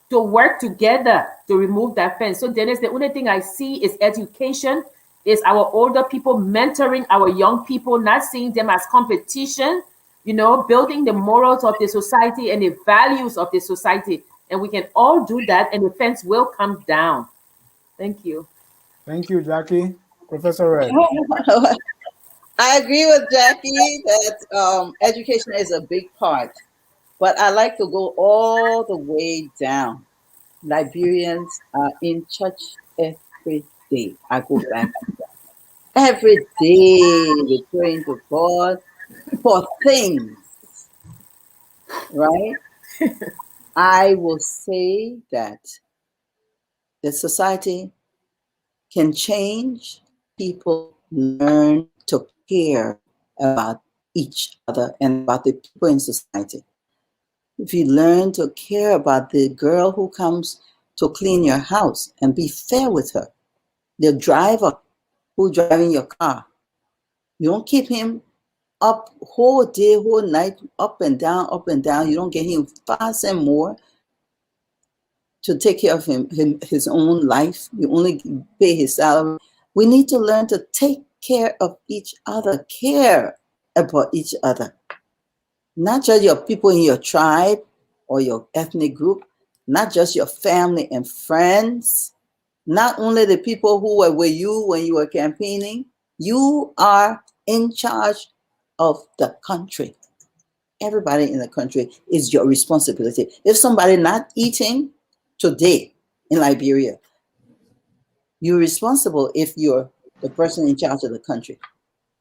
to work together to remove that fence. So Dennis, the only thing I see is education, is our older people mentoring our young people, not seeing them as competition, building the morals of the society and the values of the society. And we can all do that, and the fence will come down. Thank you. Thank you, Jackie. Professor Red. I agree with Jackie that education is a big part, but I like to go all the way down. Liberians are in church every day. I go back every day. We're praying to God for things, right? I will say that the society can change. People learn to care about each other and about the people in society. If you learn to care about the girl who comes to clean your house and be fair with her, the driver who's driving your car, you don't keep him up whole day, whole night, up and down, up and down. You don't get him 5 cents more to take care of his own life. You only pay his salary. We need to learn to take care of each other, care about each other. Not just your people in your tribe or your ethnic group, not just your family and friends, not only the people who were with you when you were campaigning. You are in charge of the country. Everybody in the country is your responsibility. If somebody not eating today in Liberia, you're responsible if you're the person in charge of the country.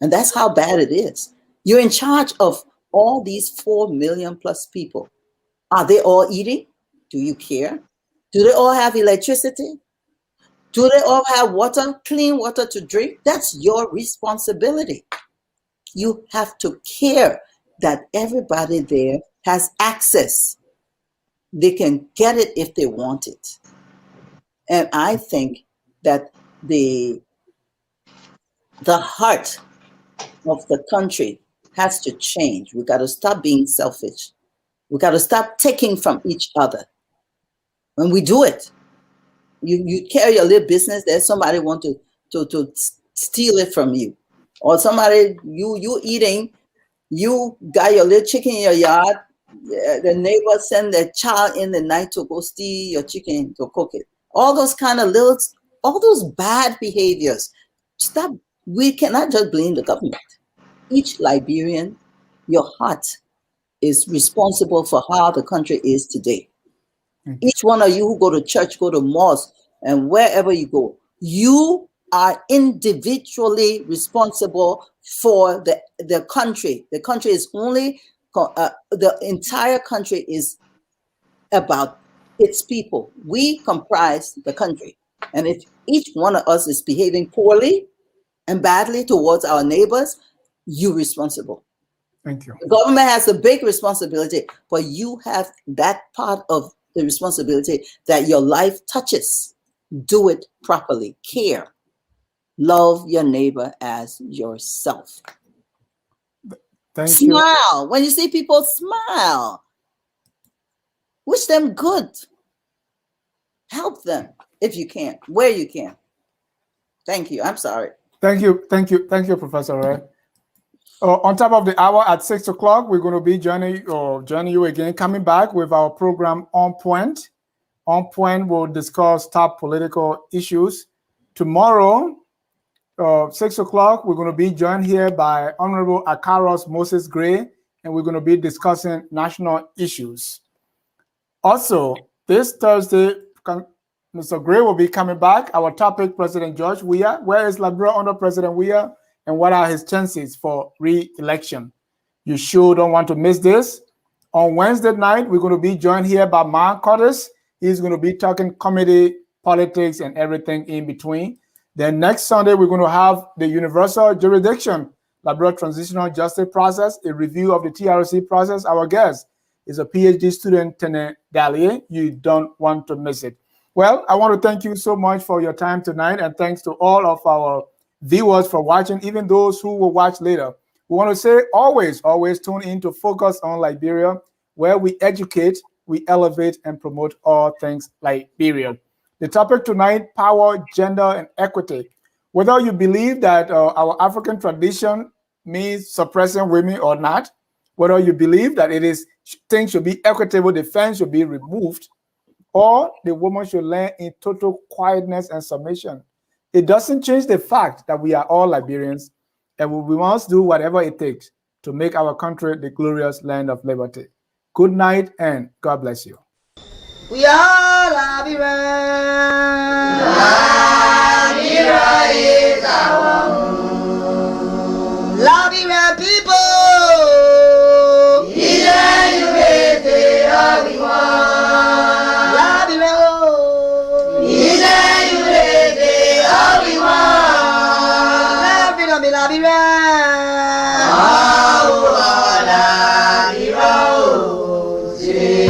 And that's how bad it is. You're in charge of all these 4 million plus people. Are they all eating? Do you care? Do they all have electricity? Do they all have water, clean water to drink? That's your responsibility. You have to care that everybody there has access. They can get it if they want it. And I think that the heart of the country has to change. We got to stop being selfish. We got to stop taking from each other. When we do it, you carry your little business, there's somebody want to steal it from you. Or somebody, you eating, you got your little chicken in your yard, the neighbor send their child in the night to go steal your chicken to cook it. All those kind of all those bad behaviors. Stop. We cannot just blame the government. Each Liberian, your heart is responsible for how the country is today. Each one of you who go to church, go to mosque, and wherever you go, you are individually responsible for the country. The country is only, the entire country is about its people. We comprise the country. And if each one of us is behaving poorly and badly towards our neighbors, you're responsible. Thank you. The government has a big responsibility, but you have that part of the responsibility that your life touches. Do it properly. Care. Love your neighbor as yourself. Thank you. Smile. When you see people, smile. Wish them good. Help them if you can, where you can. Thank you. I'm sorry. Thank you, Professor Ray. On top of the hour at 6 o'clock, we're going to be joining you again, coming back with our program On Point. On Point will discuss top political issues. Tomorrow, 6 o'clock, we're going to be joined here by Honorable Akaros Moses Gray, and we're going to be discussing national issues. Also, this Thursday, Mr. Gray will be coming back. Our topic, President George Weah. Where is Liberia under President Weah, and what are his chances for re-election? You sure don't want to miss this. On Wednesday night, we're going to be joined here by Mark Curtis. He's going to be talking comedy, politics, and everything in between. Then next Sunday, we're going to have the Universal Jurisdiction, Liberia Transitional Justice Process, a review of the TRC process. Our guest is a PhD student, Tene Dalie. You don't want to miss it. Well, I want to thank you so much for your time tonight, and thanks to all of our viewers for watching, even those who will watch later. We want to say always, always tune in to Focus on Liberia, where we educate, we elevate, and promote all things Liberia. The topic tonight, power, gender, and equity. Whether you believe that our African tradition means suppressing women or not, whether you believe that it is things should be equitable, defense should be removed, or the woman should learn in total quietness and submission. It doesn't change the fact that we are all Liberians and we must do whatever it takes to make our country the glorious land of liberty. Good night and God bless you. We are Liberians.